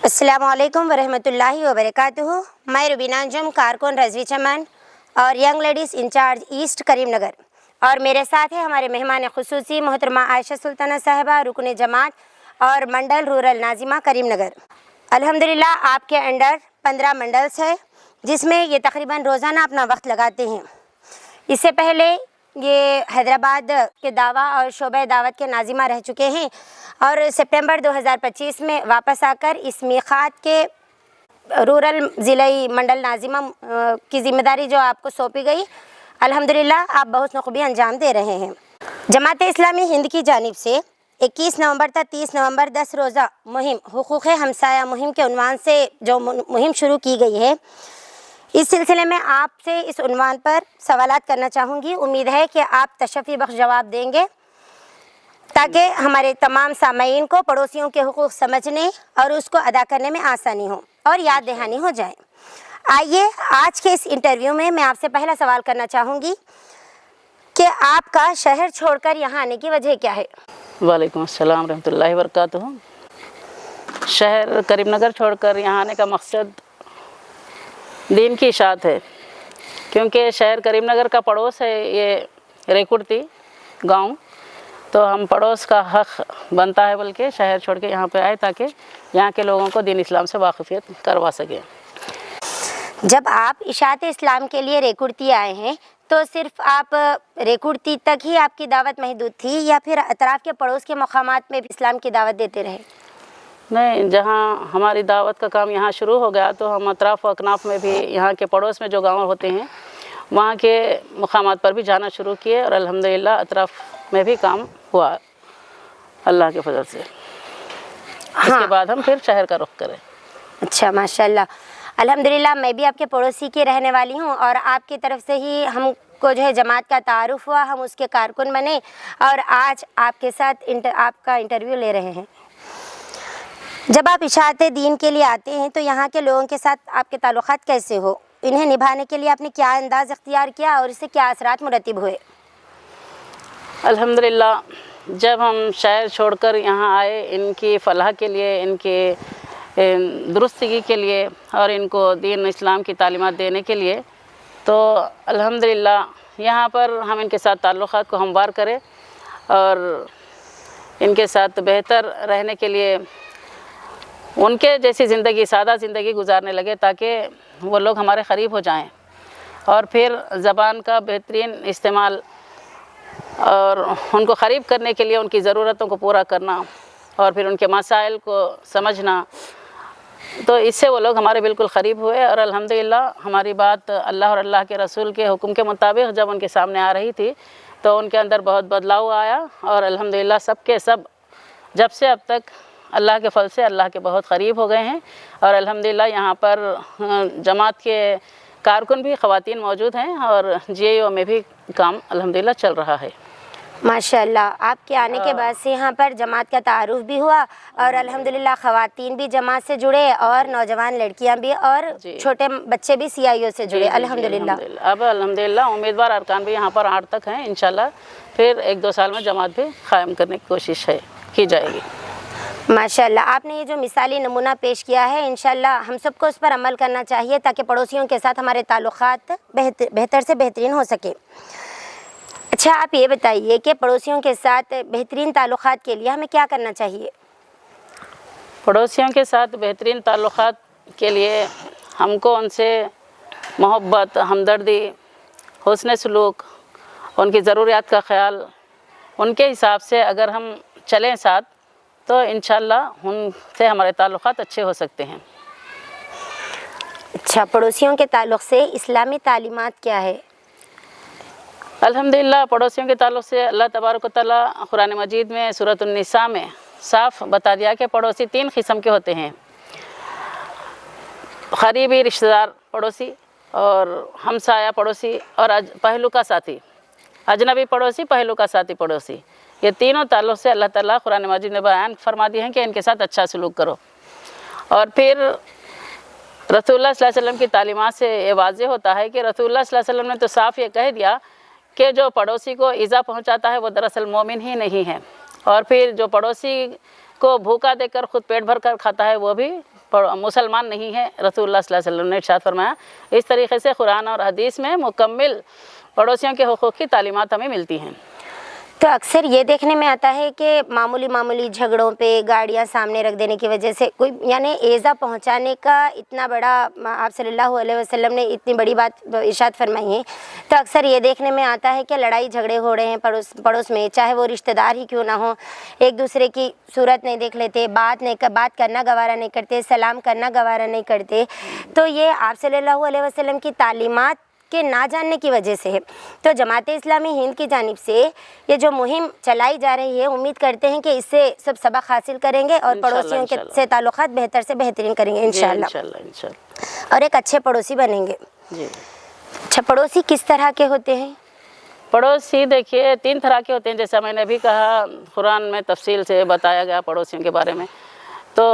अस्सलामु अलैकुम वरहमतुल्लाहि वबरकातुहू। मैं रुबीना अंजुम, कारकुन रज़वी चमन और यंग लेडीज़ इंचार्ज ईस्ट करीम नगर, और मेरे साथ है हमारे मेहमान खुसूसी मोहतरमा आयशा सुल्ताना साहिबा, रुकन जमात और मंडल रूरल नाजिमा करीम नगर। अल्हम्दुलिल्लाह आपके अंडर 15 मंडल्स है, जिसमें ये तकरीबन रोज़ाना अपना वक्त लगाते हैं। इससे पहले ये हैदराबाद के दावा और शोबे दावत के नाजिमा रह चुके हैं और सितंबर 2025 में वापस आकर इस मीक़ात के रूरल ज़िले मंडल नाजिमा की ज़िम्मेदारी जो आपको सौंपी गई, अल्हम्दुलिल्लाह आप बहुत नखूबी अंजाम दे रहे हैं। जमात इस्लामी हिंद की जानिब से 21 नवंबर तक 30 नवंबर 10 रोज़ा मुहिम हुकूक़ हमसाया मुहिम के उन्वान से जो मुहिम शुरू की गई है, इस सिलसिले में आपसे इस उन्वान पर सवालात करना चाहूँगी। उम्मीद है कि आप तशफ़ी बख्श जवाब देंगे ताकि हमारे तमाम सामईन को पड़ोसियों के हुकूक़ समझने और उसको अदा करने में आसानी हो और याद दहानी हो जाए। आइए आज के इस इंटरव्यू में मैं आपसे पहला सवाल करना चाहूँगी कि आपका शहर छोड़कर यहाँ आने की वजह क्या है? वालेकुम अस्सलाम रहमतुल्लाहि वबरकातुहू। शहर करीमनगर छोड़कर यहाँ आने का मकसद दीन की इशाअत है, क्योंकि शहर करीमनगर का पड़ोस है ये रेकुड़ती गांव, तो हम पड़ोस का हक़ बनता है बल्कि शहर छोड़ के यहाँ पे आए ताकि यहाँ के लोगों को दीन इस्लाम से वाक़िफ़ियत करवा सकें। जब आप इशाअत इस्लाम के लिए रेकुड़ती आए हैं तो सिर्फ़ आप रेकुड़ती तक ही आपकी दावत महदूद थी या फिर अतराफ़ के पड़ोस के मकामात में भी इस्लाम की दावत देते रहे? नहीं, जहाँ हमारी दावत का काम यहाँ शुरू हो गया तो हम अतराफ़ व अकनाफ़ में भी यहाँ के पड़ोस में जो गाँव होते हैं वहाँ के मकामात पर भी जाना शुरू किए और अल्हम्दुलिल्लाह अतराफ़ में भी काम हुआ अल्लाह के फजल से। इसके बाद हम फिर शहर का रुख करें। अच्छा, माशाल्लाह, अल्हम्दुलिल्लाह। मैं भी आपके पड़ोसी की रहने वाली हूँ और आपकी तरफ से ही हमको जो है जमात का तारुफ़ हुआ, हम उसके कारकुन बने और आज आपके साथ आपका इंटरव्यू ले रहे हैं। जब आप इशाअत दीन के लिए आते हैं तो यहाँ के लोगों के साथ आपके ताल्लुक़ात कैसे हो? इन्हें निभाने के लिए आपने क्या अंदाज़ इख्तियार किया और इससे क्या असरात मुरतब हुए? अल्हम्दुलिल्लाह, जब हम शहर छोड़कर यहाँ आए इनकी फ़लाह के लिए, इनके दुरुस्तगी के लिए और इनको दीन इस्लाम की तालीमात देने के लिए, तो अल्हम्दुलिल्लाह यहाँ पर हम इनके साथ ताल्लुक़ात को हमवार करें और इनके साथ बेहतर रहने के लिए उनके जैसी ज़िंदगी, सादा ज़िंदगी गुजारने लगे ताकि वो लोग हमारे क़रीब हो जाएं और फिर ज़बान का बेहतरीन इस्तेमाल और उनको क़रीब करने के लिए उनकी ज़रूरतों को पूरा करना और फिर उनके मसाइल को समझना, तो इससे वो लोग हमारे बिल्कुल क़रीब हुए और अल्हम्दुलिल्लाह हमारी बात अल्लाह और अल्लाह के रसूल के हुक्म के मुताबिक जब उनके सामने आ रही थी तो उनके अंदर बहुत बदलाव आया और अल्हम्दुलिल्लाह सब के सब जब से अब तक अल्लाह के फल से अल्लाह के बहुत क़रीब हो गए हैं और अल्हम्दुलिल्लाह यहाँ पर जमात के कारकुन भी ख़वातीन मौजूद हैं और GIO में भी काम अल्हम्दुलिल्लाह चल रहा है। माशाल्लाह, आपके आने के बाद से यहाँ पर जमात का तारुफ़ भी हुआ और अल्हम्दुलिल्लाह ख़वातीन भी जमात से जुड़े और नौजवान लड़कियाँ भी और छोटे बच्चे भी CIO से जुड़े अल्हम्दुलिल्लाह। अब अल्हम्दुलिल्लाह उम्मीदवार अरकान भी यहाँ पर 8 तक हैं, इंशाल्लाह फिर 1-2 साल में जमात भी क़ायम करने की कोशिश की जाएगी। माशाल्लाह, आपने ये जो मिसाली नमूना पेश किया है, इंशाल्लाह हम सबको उस पर अमल करना चाहिए ताकि पड़ोसियों के साथ हमारे ताल्लुक़ात बेहतर से बेहतरीन हो सके। अच्छा, आप ये बताइए कि पड़ोसियों के साथ बेहतरीन ताल्लुक़ात के लिए हमें क्या करना चाहिए? पड़ोसियों के साथ बेहतरीन ताल्लुक़ात के लिए हमको उनसे मोहब्बत, हमदर्दी, हुस्न सलूक, उनकी ज़रूरियात का ख़याल, उनके हिसाब से अगर हम चलें साथ तो इंशाल्लाह उनसे हमारे ताल्लुक़ात अच्छे हो सकते हैं। अच्छा, पड़ोसियों के ताल्लुक़ से इस्लामी तालीमात क्या है? अल्हम्दुलिल्लाह, पड़ोसियों के ताल्लुक़ से अल्लाह तबारक व तआला कुरान मजीद में सूरत उन-निसा में साफ़ बता दिया कि पड़ोसी 3 किस्म के होते हैं। क़रीबी रिश्तेदार पड़ोसी और हमसाया पड़ोसी और पहलू का साथी, अजनबी पड़ोसी, पहलू का साथी पड़ोसी। ये तीनों ताल्लुक़ से अल्लाह ताला कुरान मजीद में बयान फरमा दिए हैं कि इनके साथ अच्छा सलूक करो। और फिर रसूलुल्लाह सल्लल्लाहु अलैहि वसल्लम की तालीमात से ये वाज़ेह होता है कि रसूलुल्लाह सल्लल्लाहु अलैहि वसल्लम ने तो साफ़ ये कह दिया कि जो पड़ोसी को ईज़ा पहुंचाता है वो दरअसल मोमिन ही नहीं है, और फिर जो पड़ोसी को भूखा देकर ख़ुद पेट भर कर खाता है वो भी मुसलमान नहीं है। रसूलुल्लाह सल्लल्लाहु अलैहि वसल्लम ने इरशाद फरमाया। इस तरीके से कुरान और हदीस में मुकम्मल पड़ोसियों के हुकूक़ की तालीमात हमें मिलती हैं। तो अक्सर ये देखने में आता है कि मामूली झगड़ों पे गाड़ियां सामने रख देने की वजह से कोई यानी एज़ा पहुंचाने का इतना बड़ा आप सल्लल्लाहु अलैहि वसल्लम ने इतनी बड़ी बात इरशाद फरमाई है। तो अक्सर ये देखने में आता है कि लड़ाई झगड़े हो रहे हैं पड़ोस में, चाहे वो रिश्तेदार ही क्यों ना हो, एक दूसरे की सूरत नहीं देख लेते, बात करना गवारा नहीं करते, सलाम करना गवारा नहीं करते। तो ये आप सल्लल्लाहु अलैहि वसल्लम की तालीमात के ना जानने की वजह से है। तो जमाते इस्लामी हिंद की जानिब से ये जो मुहिम चलाई जा रही है, उम्मीद करते हैं कि इससे सब सबक हासिल करेंगे और पड़ोसियों के से ताल्लुकात बेहतर से बेहतरीन करेंगे इंशाअल्लाह, और एक अच्छे पड़ोसी बनेंगे। जी। अच्छा, पड़ोसी किस तरह के होते हैं? पड़ोसी देखिए 3 तरह के होते हैं, जैसा मैंने भी कहा, कुरान में तफसील से बताया गया पड़ोसियों के बारे में। तो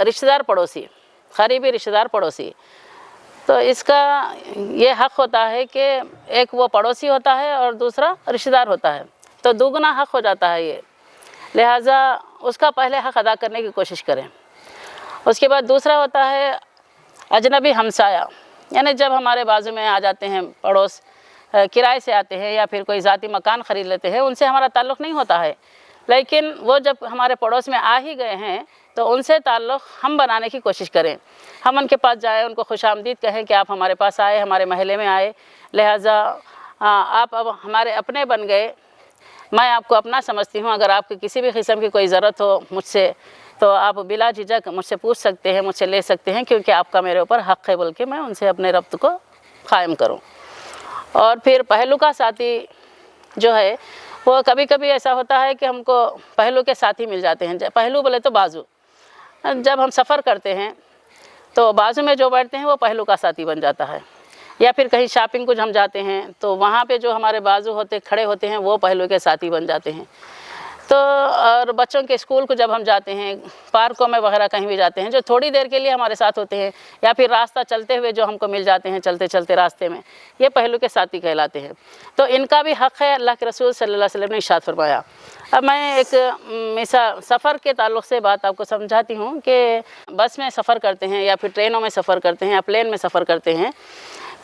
रिश्तेदार पड़ोसी, करीबी रिश्तेदार पड़ोसी, तो इसका ये हक़ होता है कि एक वो पड़ोसी होता है और दूसरा रिश्तेदार होता है, तो दुगना हक़ हो जाता है ये। लिहाजा उसका पहले हक़ अदा करने की कोशिश करें। उसके बाद दूसरा होता है अजनबी हमसाया, यानी जब हमारे बाजू में आ जाते हैं पड़ोस, किराए से आते हैं या फिर कोई ज़ाती मकान ख़रीद लेते हैं, उनसे हमारा ताल्लुक़ नहीं होता है, लेकिन वो जब हमारे पड़ोस में आ ही गए हैं तो उनसे ताल्लुक़ हम बनाने की कोशिश करें। हम उनके पास जाएं, उनको खुशामदीद कहें कि आप हमारे पास आए, हमारे महल्ले में आए, लिहाजा आप अब हमारे अपने बन गए, मैं आपको अपना समझती हूँ। अगर आपको किसी भी किस्म की कोई ज़रूरत हो मुझसे, तो आप बिला झिझक मुझसे पूछ सकते हैं, मुझसे ले सकते हैं, क्योंकि आपका मेरे ऊपर हक़ है, बल्कि मैं उनसे अपने रब्त को क़ायम करूँ। और फिर पहलू का साथी जो है, वो कभी कभी ऐसा होता है कि हमको पहलू के साथी मिल जाते हैं। पहलू बोले तो बाजू, जब हम सफ़र करते हैं तो बाजू में जो बैठते हैं वो पहलू का साथी बन जाता है, या फिर कहीं शॉपिंग को हम जाते हैं तो वहाँ पे जो हमारे बाजू होते खड़े होते हैं वो पहलू के साथी बन जाते हैं। तो और बच्चों के स्कूल को जब हम जाते हैं, पार्कों में वगैरह कहीं भी जाते हैं, जो थोड़ी देर के लिए हमारे साथ होते हैं, या फिर रास्ता चलते हुए जो हमको मिल जाते हैं चलते चलते रास्ते में, ये पहलू के साथी कहलाते हैं। तो इनका भी हक़ है, अल्लाह के रसूल सल्लल्लाहु अलैहि वसल्लम ने इरशाद फरमाया। अब मैं एक सफ़र के ताल्लुक़ से बात आपको समझाती हूँ कि बस में सफ़र करते हैं या फिर ट्रेनों में सफ़र करते हैं या प्लेन में सफ़र करते हैं,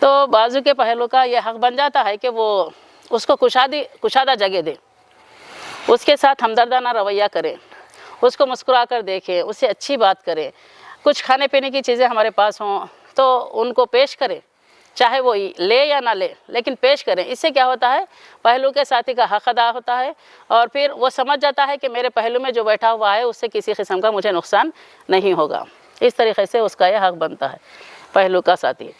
तो बाजू के पहलू का यह हक़ बन जाता है कि वो उसको कुशादा जगह दे, उसके साथ हमदर्दाना रवैया करें, उसको मुस्कुरा कर देखें, उससे अच्छी बात करें। कुछ खाने पीने की चीज़ें हमारे पास हों तो उनको पेश करें, चाहे वो ले या ना ले, लेकिन पेश करें। इससे क्या होता है, पहलू के साथी का हक़ अदा होता है, और फिर वो समझ जाता है कि मेरे पहलू में जो बैठा हुआ है उससे किसी किस्म का मुझे नुकसान नहीं होगा। इस तरीक़े से उसका यह हक़ बनता है पहलू का साथी।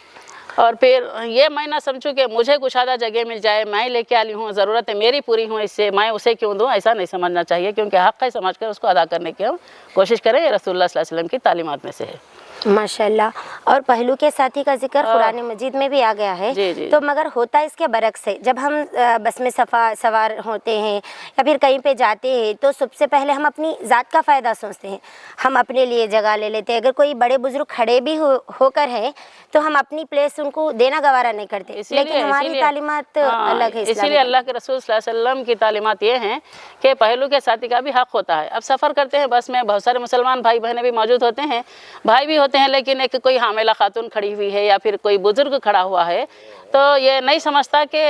और फिर ये मैं ना समझूँ कि मुझे कुशादा जगह मिल जाए, मैं लेके आई हूँ, ज़रूरत है मेरी पूरी हूँ, इससे मैं उसे क्यों दूँ, ऐसा नहीं समझना चाहिए, क्योंकि हक़ है समझ कर उसको अदा करने की हम कोशिश करें। ये रसूलुल्लाह सल्लल्लाहु अलैहि वसल्लम की तालीमात में से है। माशाल्लाह। और पहलू के साथी का जिक्र कुरान मजीद में भी आ गया है। जी। तो मगर होता इसके बरक्स है, जब हम बस में सवार होते हैं या फिर कहीं पे जाते हैं तो सबसे पहले हम अपनी ज़ात का फ़ायदा सोचते हैं, हम अपने लिए जगह ले लेते हैं। अगर कोई बड़े बुजुर्ग खड़े भी होकर है तो हम अपनी प्लेस उनको देना गवारा नहीं करते, लेकिन हमारी तालीमात अलग है। इसीलिए अल्लाह के रसूल सल्लल्लाहु अलैहि वसल्लम की तालीमात ये हैं कि पहलू के साथी का भी हक़ होता है। अब सफ़र करते हैं बस में, बहुत सारे मुसलमान भाई बहनें भी मौजूद होते हैं, भाई भी होते हैं, लेकिन एक कोई हामिला खातून खड़ी हुई है या फिर कोई बुज़ुर्ग खड़ा हुआ है, तो ये नहीं समझता कि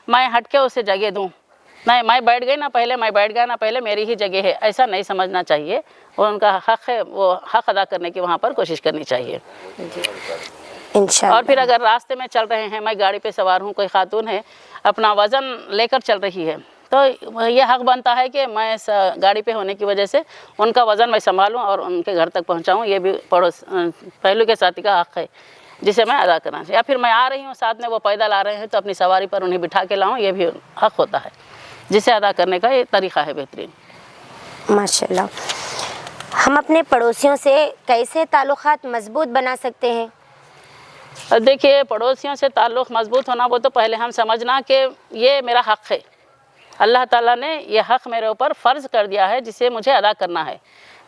मैं हट के उसे जगह दूँ, नहीं मैं बैठ गई ना पहले, मैं बैठ गया ना पहले, मेरी ही जगह है, ऐसा नहीं समझना चाहिए। और उनका हक़ है, वो हक़ अदा करने की वहाँ पर कोशिश करनी चाहिए इंशाअल्लाह। और फिर अगर रास्ते में चल रहे हैं, मैं गाड़ी पे सवार हूँ, कोई खातून है अपना वज़न लेकर चल रही है, तो ये हक़ बनता है कि मैं गाड़ी पे होने की वजह से उनका वज़न मैं संभालूं और उनके घर तक पहुंचाऊं। ये भी पहलू के साथी का हक़ है जिसे मैं अदा करना चाहिए। या फिर मैं आ रही हूं साथ में, वो पैदल आ रहे हैं, तो अपनी सवारी पर उन्हें बिठा के लाऊं, ये भी हक़ होता है जिसे अदा करने का ये तरीक़ा है बेहतरीन। माशाल्लाह। हम अपने पड़ोसियों से कैसे ताल्लुक़ात मज़बूत बना सकते हैं? देखिए, पड़ोसियों से ताल्लुक़ मज़बूत होना, वो तो पहले हम समझना कि ये मेरा हक़ है, अल्लाह ताला ने ये हक़ मेरे ऊपर फ़र्ज़ कर दिया है जिसे मुझे अदा करना है,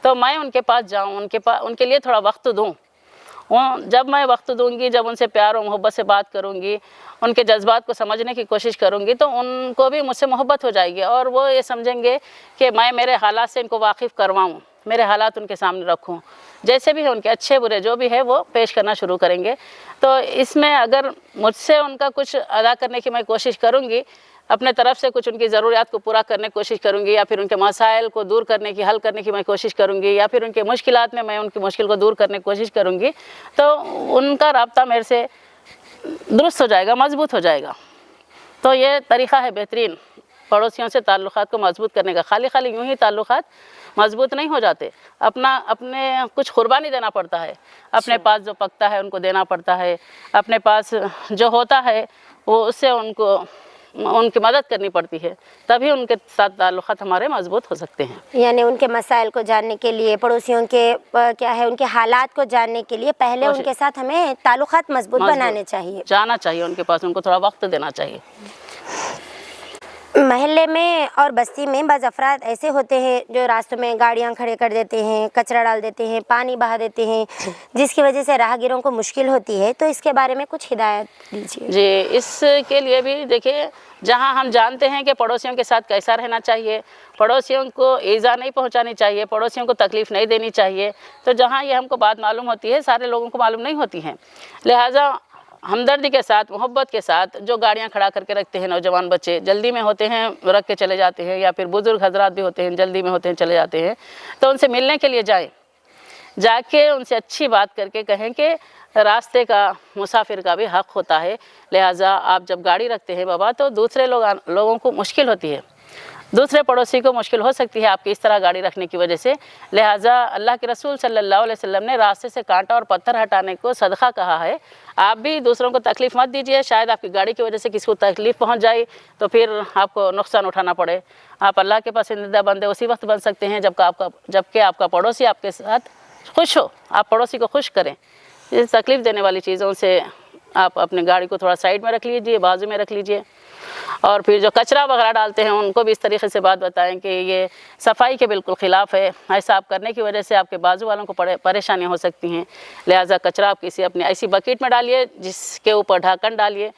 तो मैं उनके पास जाऊँ, उनके लिए थोड़ा वक्त दूँ। जब मैं वक्त दूँगी, जब उनसे प्यार और मोहब्बत से बात करूँगी, उनके जज्बात को समझने की कोशिश करूँगी, तो उनको भी मुझसे मोहब्बत हो जाएगी और वो ये समझेंगे कि मैं मेरे हालात से इनको वाकिफ़ करवाऊँ। میرے حالات ان کے سامنے رکھوں، جیسے بھی ہے ان کے اچھے برے جو بھی ہے وہ پیش کرنا شروع کریں گے۔ تو اس میں اگر مجھ سے ان کا کچھ ادا کرنے کی میں کوشش کروں گی، اپنے طرف سے کچھ ان کی ضروریات کو پورا کرنے کی کوشش کروں گی، یا پھر ان کے مسائل کو دور کرنے کی حل کرنے کی میں کوشش کروں گی، یا پھر ان کے مشکلات میں ان کی مشکل کو دور کرنے کی کوشش کروں گی، تو ان کا رابطہ میرے سے درست ہو جائے گا، مضبوط ہو جائے گا۔ تو یہ طریقہ ہے بہترین پڑوسیوں سے تعلقات کو مضبوط کرنے کا۔ خالی یوں ہی تعلقات مضبوط نہیں ہو جاتے، اپنے کچھ قربانی دینا پڑتا ہے، اپنے پاس جو پکتا ہے ان کو دینا پڑتا ہے، اپنے پاس جو ہوتا ہے وہ اس سے ان کی مدد کرنی پڑتی ہے، تبھی ان کے ساتھ تعلقات ہمارے مضبوط ہو سکتے ہیں۔ یعنی ان کے مسائل کو جاننے کے لیے، پڑوسیوں کے کیا ہے ان کے حالات کو جاننے کے لیے پہلے ان کے ساتھ ہمیں تعلقات مضبوط بنانے چاہیے، جانا چاہیے ان کے پاس، ان کو تھوڑا وقت دینا چاہیے۔ محلے میں اور بستی میں بعض افراد ایسے ہوتے ہیں جو راستوں میں گاڑیاں کھڑے کر دیتے ہیں، کچرا ڈال دیتے ہیں، پانی بہا دیتے ہیں، جس کی وجہ سے راہگیروں کو مشکل ہوتی ہے، تو اس کے بارے میں کچھ ہدایت دیجیے۔ جی، اس کے لیے بھی دیکھیے، جہاں ہم جانتے ہیں کہ پڑوسیوں کے ساتھ کیسا رہنا چاہیے، پڑوسیوں کو ایذا نہیں پہنچانی چاہیے، پڑوسیوں کو تکلیف نہیں دینی چاہیے، تو جہاں یہ ہم کو بات معلوم ہوتی ہے سارے لوگوں کو معلوم نہیں ہوتی ہیں، لہٰذا ہمدردی کے ساتھ، محبت کے ساتھ جو گاڑیاں کھڑا کر کے رکھتے ہیں، نوجوان بچے جلدی میں ہوتے ہیں رکھ کے چلے جاتے ہیں، یا پھر بزرگ حضرات بھی ہوتے ہیں جلدی میں ہوتے ہیں چلے جاتے ہیں، تو ان سے ملنے کے لیے جائیں، جا کے ان سے اچھی بات کر کے کہیں کہ راستے کا مسافر کا بھی حق ہوتا ہے، لہٰذا آپ جب گاڑی رکھتے ہیں بابا تو دوسرے لوگوں کو مشکل ہوتی ہے، دوسرے پڑوسی کو مشکل ہو سکتی ہے آپ کی اس طرح گاڑی رکھنے کی وجہ سے، لہٰذا اللہ کے رسول صلی اللہ علیہ وسلم نے راستے سے کانٹا اور پتھر ہٹانے کو صدقہ کہا ہے۔ آپ بھی دوسروں کو تکلیف مت دیجیے، شاید آپ کی گاڑی کی وجہ سے کسی کو تکلیف پہنچ جائے تو پھر آپ کو نقصان اٹھانا پڑے۔ آپ اللہ کے پسندیدہ بندے اسی وقت بن سکتے ہیں جبکہ آپ کا پڑوسی آپ کے ساتھ خوش ہو، آپ پڑوسی کو خوش کریں۔ اس تکلیف دینے والی چیزوں سے آپ اپنی گاڑی کو تھوڑا سائڈ میں رکھ لیجئے، بازو میں رکھ لیجئے، اور پھر جو کچرا وغیرہ ڈالتے ہیں ان کو بھی اس طریقے سے بات بتائیں کہ یہ صفائی کے بالکل خلاف ہے، ایسا آپ کرنے کی وجہ سے آپ کے بازو والوں کو پریشانیاں ہو سکتی ہیں، لہٰذا کچرا آپ کسی اپنی ایسی بکیٹ میں ڈالیے جس کے اوپر ڈھکن ڈالیے،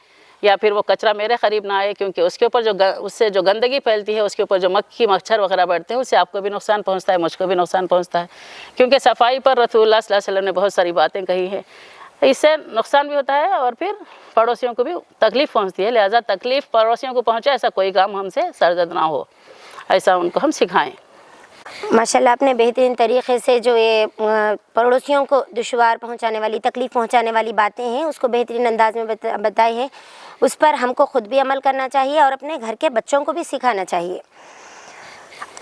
یا پھر وہ کچرا میرے قریب نہ آئے، کیونکہ اس کے اوپر اس سے جو گندگی پھیلتی ہے، اس کے اوپر جو مکھی مچھر وغیرہ بیٹھتے ہیں، اس سے آپ کو بھی نقصان پہنچتا ہے، مجھ کو بھی نقصان پہنچتا ہے، کیونکہ صفائی پر رسول اللہ صلی اللہ علیہ وسلم نے بہت ساری باتیں کہی ہیں، اس سے نقصان بھی ہوتا ہے اور پھر پڑوسیوں کو بھی تکلیف پہنچتی ہے، لہٰذا تکلیف پڑوسیوں کو پہنچے ایسا کوئی کام ہم سے سرزد نہ ہو، ایسا ان کو ہم سکھائیں۔ ماشاءاللہ آپ نے بہترین طریقے سے جو یہ پڑوسیوں کو دشوار پہنچانے والی، تکلیف پہنچانے والی باتیں ہیں اس کو بہترین انداز میں بتائی ہیں، اس پر ہم کو خود بھی عمل کرنا چاہیے اور اپنے گھر کے بچوں کو بھی سکھانا چاہیے۔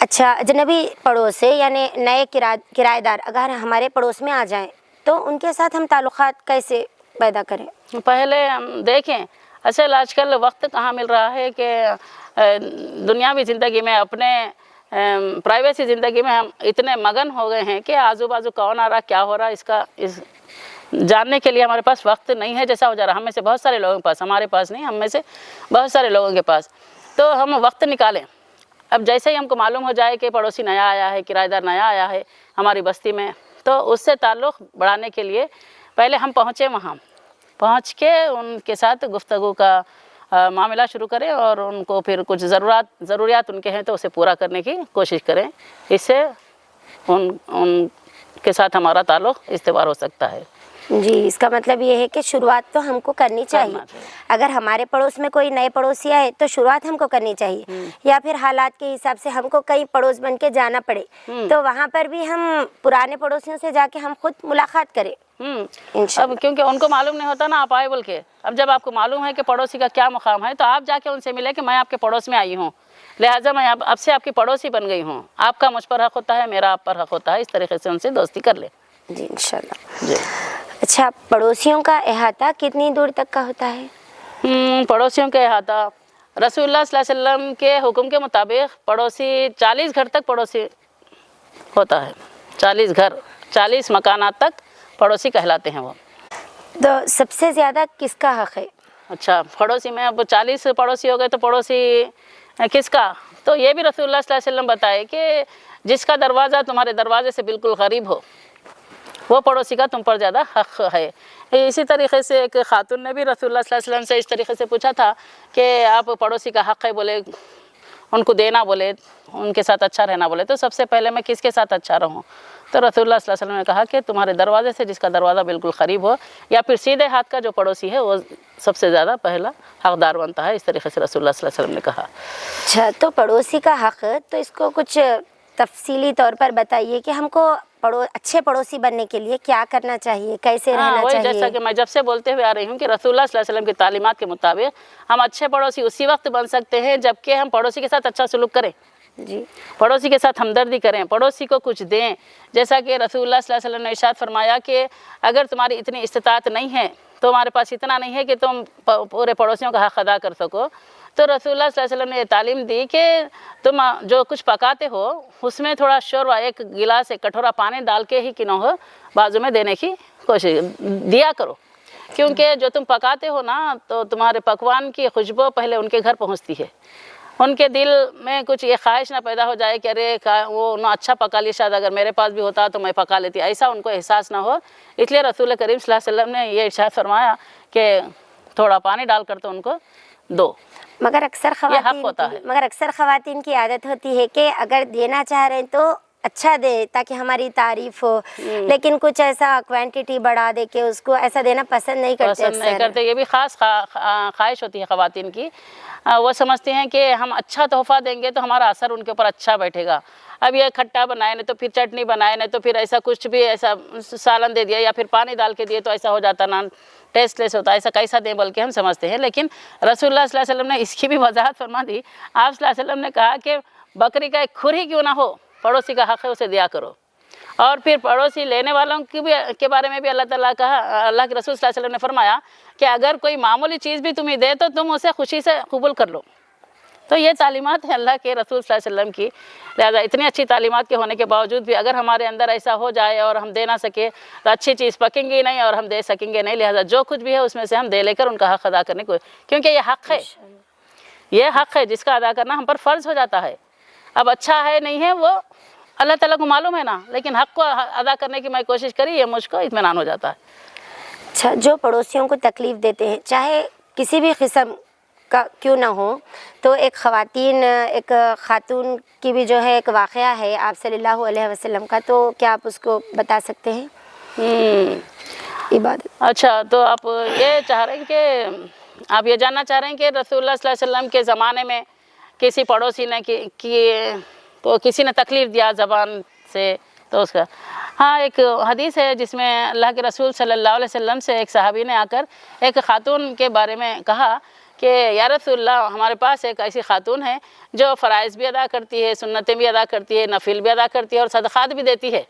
اچھا، اجنبی پڑوس سے یعنی نئے کرایہ دار اگر ہمارے پڑوس میں آ جائیں تو ان کے ساتھ ہم تعلقات کیسے پیدا کریں؟ پہلے ہم دیکھیں، اصل آج کل وقت کہاں مل رہا ہے کہ دنیاوی زندگی میں، اپنے پرائیویسی زندگی میں ہم اتنے مگن ہو گئے ہیں کہ آزو بازو کون آ رہا، کیا ہو رہا، اس جاننے کے لیے ہمارے پاس وقت نہیں ہے، جیسا ہو جا رہا ہم میں سے بہت سارے لوگوں کے پاس، ہمارے پاس نہیں، ہم میں سے بہت سارے لوگوں کے پاس، تو ہم وقت نکالیں۔ اب جیسے ہی ہم کو معلوم ہو جائے کہ پڑوسی نیا آیا ہے، کرایہ دار نیا آیا ہے ہماری بستی میں، تو اس سے تعلق بڑھانے کے لیے پہلے ہم پہنچیں، وہاں پہنچ کے ان کے ساتھ گفتگو کا معاملہ شروع کریں اور ان کو پھر کچھ ضروریات ان کے ہیں تو اسے پورا کرنے کی کوشش کریں، اس سے ان کے ساتھ ہمارا تعلق استوار ہو سکتا ہے۔ جی، اس کا مطلب یہ ہے کہ شروعات تو ہم کو کرنی چاہیے، اگر ہمارے پڑوس میں کوئی نئے پڑوسی آئے تو شروعات ہم کو کرنی چاہیے، یا پھر حالات کے حساب سے ہم کو کئی پڑوس بن کے جانا پڑے تو وہاں پر بھی ہم پرانے پڑوسیوں سے جا کے ہم خود ملاقات کریں۔ اب کیونکہ ان کو معلوم نہیں ہوتا نا آپ آئے بول کے، اب جب آپ کو معلوم ہے کہ پڑوسی کا کیا مقام ہے تو آپ جا کے ان سے ملے کہ میں آپ کے پڑوس میں آئی ہوں، لہٰذا میں اب سے آپ کی پڑوسی بن گئی ہوں، آپ کا مجھ پر حق ہوتا ہے، میرا آپ پر حق ہوتا ہے، اس طریقے سے ان سے دوستی کر لیں۔ جی انشاءاللہ۔ جی، اچھا، پڑوسیوں کا احاطہ کتنی دور تک کا ہوتا ہے؟ پڑوسیوں کا احاطہ رسول اللہ صلی اللہ علیہ وسلم کے حکم کے مطابق پڑوسی 40 گھر تک پڑوسی ہوتا ہے، 40 گھر، 40 مکانات تک پڑوسی کہلاتے ہیں وہ۔ تو سب سے زیادہ کس کا حق ہے؟ اچھا، پڑوسی میں اب 40 پڑوسی ہو گئے تو پڑوسی کس کا؟ تو یہ بھی رسول اللہ صلی اللہ علیہ وسلم بتائے کہ جس کا دروازہ تمہارے دروازے سے بالکل قریب ہو وہ پڑوسی کا تم پر زیادہ حق ہے۔ اسی طریقے سے ایک خاتون نے بھی رسول اللہ صلی اللہ علیہ وسلم سے اس طریقے سے پوچھا تھا کہ آپ پڑوسی کا حق ہے بولے، उनको देना बोले, उनके साथ अच्छा रहना बोले, तो सबसे पहले मैं किसके साथ अच्छा रहूँ? तो रसूलुल्लाह सल्लल्लाहु अलैहि वसल्लम ने कहा कि तुम्हारे दरवाजे से जिसका दरवाज़ा बिल्कुल करीब हो या फिर सीधे हाथ का जो पड़ोसी है वो सबसे ज़्यादा पहला हकदार बनता है। इस तरीके से रसूलुल्लाह सल्लल्लाहु अलैहि वसल्लम ने कहा। अच्छा, तो पड़ोसी का हक़, तो इसको कुछ तफसीली तौर पर बताइए कि हमको अच्छे पड़ोसी बनने के लिए क्या करना चाहिए, कैसे रहना वही चाहिए? जैसा कि मैं जब से बोलते हुए आ रही हूँ कि रसूलुल्लाह सल्लल्लाहु अलैहि वसल्लम की तालीमात के मुताबिक हम अच्छे पड़ोसी उसी वक्त बन सकते हैं जबकि हम पड़ोसी के साथ अच्छा सलूक करें, जी, पड़ोसी के साथ हमदर्दी करें, पड़ोसी को कुछ दें। जैसा कि रसूलुल्लाह सल्लल्लाहु अलैहि वसल्लम ने इरशाद फरमाया कि अगर तुम्हारी इतनी इस्तिताअत नहीं है, तो हमारे पास इतना नहीं है कि तुम पूरे पड़ोसियों का हक़ अदा कर सको, तो रसूलुल्लाह सल्लल्लाहु अलैहि वसल्लम ने ये तालीम दी कि तुम जो कुछ पकाते हो उसमें थोड़ा शोरवा, एक गिलास एक कटोरा पानी डाल के ही कि न हो बाजू में देने की कोशिश दिया करो, क्योंकि जो तुम पकाते हो ना तो तुम्हारे पकवान की खुशबू पहले उनके घर पहुंचती है। उनके दिल में कुछ ये ख्वाहिश ना पैदा हो जाए कि अरे वो ना अच्छा पका लिया, शायद अगर मेरे पास भी होता तो मैं पका लेती, ऐसा उनको एहसास ना हो। इसलिए रसूल करीम सल्लल्लाहु अलैहि वसल्लम ने ये इरशाद फरमाया कि थोड़ा पानी डालकर तो उनको दो। मगर अक्सर ख़वातीन की आदत होती है कि अगर देना चाह रहे हैं तो अच्छा दे ताकि हमारी तारीफ हो, लेकिन कुछ ऐसा क्वांटिटी बढ़ा दे के उसको ऐसा देना पसंद नहीं करते। ये भी ख़ास ख्वाहिश होती है ख़वातीन की। वो समझती हैं कि हम अच्छा तोहफ़ा देंगे तो हमारा असर उनके ऊपर अच्छा बैठेगा। अब ये खट्टा बनाए नहीं तो फिर चटनी बनाए, नहीं तो फिर ऐसा कुछ भी ऐसा सालन दे दिया या फिर पानी डाल के दिए तो ऐसा हो जाता ना, टेस्टलेस होता है, ऐसा कैसा दें बल्कि हम समझते हैं। लेकिन रसूलुल्लाह सल्लल्लाहु अलैहि वसल्लम ने इसकी भी वजाहत फरमा दी। आप सल्लल्लाहु अलैहि वसल्लम ने कहा कि बकरी का एक खुर ही क्यों ना हो, पड़ोसी का हक़ है उसे दिया करो। और फिर पड़ोसी लेने वालों की भी के बारे में भी अल्लाह ताला कहा, अल्लाह के रसूल सल्लल्लाहु अलैहि वसल्लम ने फरमाया कि अगर कोई मामूली चीज़ भी तुम्हें दे तो तुम उसे खुशी से कबूल कर लो। तो ये तालीमात है अल्लाह के रसूल सल्लल्लाहु अलैहि वसल्लम की। लिहाजा इतनी अच्छी तालीमात के होने के बावजूद भी अगर हमारे अंदर ऐसा हो जाए और हम दे ना सके तो अच्छी चीज़ पकेंगी नहीं और हम दे सकेंगे नहीं। लिहाजा जो कुछ भी है उसमें से हम दे लेकर उनका हक़ अदा करने को, क्योंकि ये हक़ है, ये हक़ है जिसका अदा करना हम पर फ़र्ज़ हो जाता है। अब अच्छा है नहीं है वो अल्लाह ताला को मालूम है ना, लेकिन हक़ को अदा करने की मैं कोशिश करी, ये मुझको इत्मीनान हो जाता है। अच्छा, जो पड़ोसियों को तकलीफ़ देते हैं चाहे किसी भी किस्म का क्यों ना हो, तो एक ख़ातून की भी जो है एक वाक़या है आप सल्लल्लाहु अलैहि वसल्लम का, तो क्या आप उसको बता सकते हैं? इबादत। अच्छा, तो आप ये चाह रहे हैं कि आप ये जानना चाह रहे हैं कि रसूलुल्लाह सल्लल्लाहु अलैहि वसल्लम के ज़माने में किसी पड़ोसी ने तो किसी ने तकलीफ़ दिया ज़बान से, तो उसका हाँ एक हदीस है जिसमें अल्लाह के रसूल सल्लल्लाहु अलैहि वसल्लम से एक सहाबी ने आकर एक ख़ातून के बारे में कहा कि या रसूलल्लाह, हमारे पास एक ऐसी ख़ातून है जो फ़राइज़ भी अदा करती है, सुन्नतें भी अदा करती है, नफिल भी अदा करती है और सदक़ात भी देती है,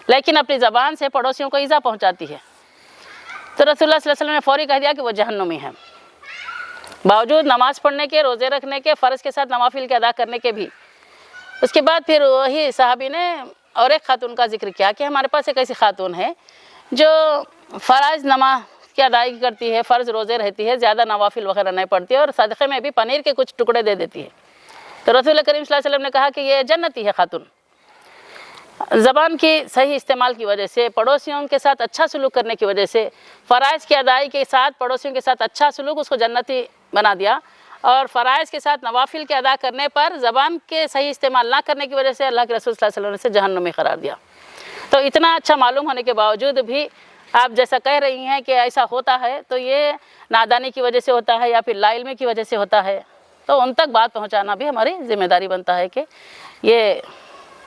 लेकिन अपनी ज़बान से पड़ोसियों को ईज़ा पहुँचाती है। तो रसूलुल्लाह सल्लल्लाहु अलैहि वसल्लम ने फ़ौरी कह दिया कि वो जहन्नुमी है, बावजूद नमाज़ पढ़ने के, रोज़े रखने के, फ़र्ज़ के साथ नवाफिल के अदा करने के भी। उसके बाद फिर वही सहाबी ने और एक ख़ातून का जिक्र किया कि हमारे पास एक ऐसी ख़ातून है जो फ़राइज़ नमाज की अदायगी करती है, फ़र्ज़ रोज़े रहती है, ज़्यादा नवाफिल वगैरह नहीं पढ़ती है और सदक़े में भी पनीर के कुछ टुकड़े दे देती है। तो रसूल करीम सल्लल्लाहु अलैहि वसल्लम ने कहा कि ये जन्नती है ख़ातून। ज़बान की सही इस्तेमाल की वजह से, पड़ोसियों के साथ अच्छा सलूक करने की वजह से, फ़राइज़ की अदायगी के साथ पड़ोसियों के साथ अच्छा सलूक उसको जन्नती बना दिया। और फ़राइज़ के साथ नवाफिल के अदा करने पर ज़बान के सही इस्तेमाल ना करने की वजह से अल्लाह के रसूल सल्लल्लाहु अलैहि वसल्लम ने से जहन्नुमी करार दिया। तो इतना अच्छा मालूम होने के बावजूद भी आप जैसा कह रही हैं कि ऐसा होता है, तो ये नादानी की वजह से होता है या फिर लाइल्मी की वजह से होता है, तो उन तक बात पहुँचाना भी हमारी ज़िम्मेदारी बनता है कि ये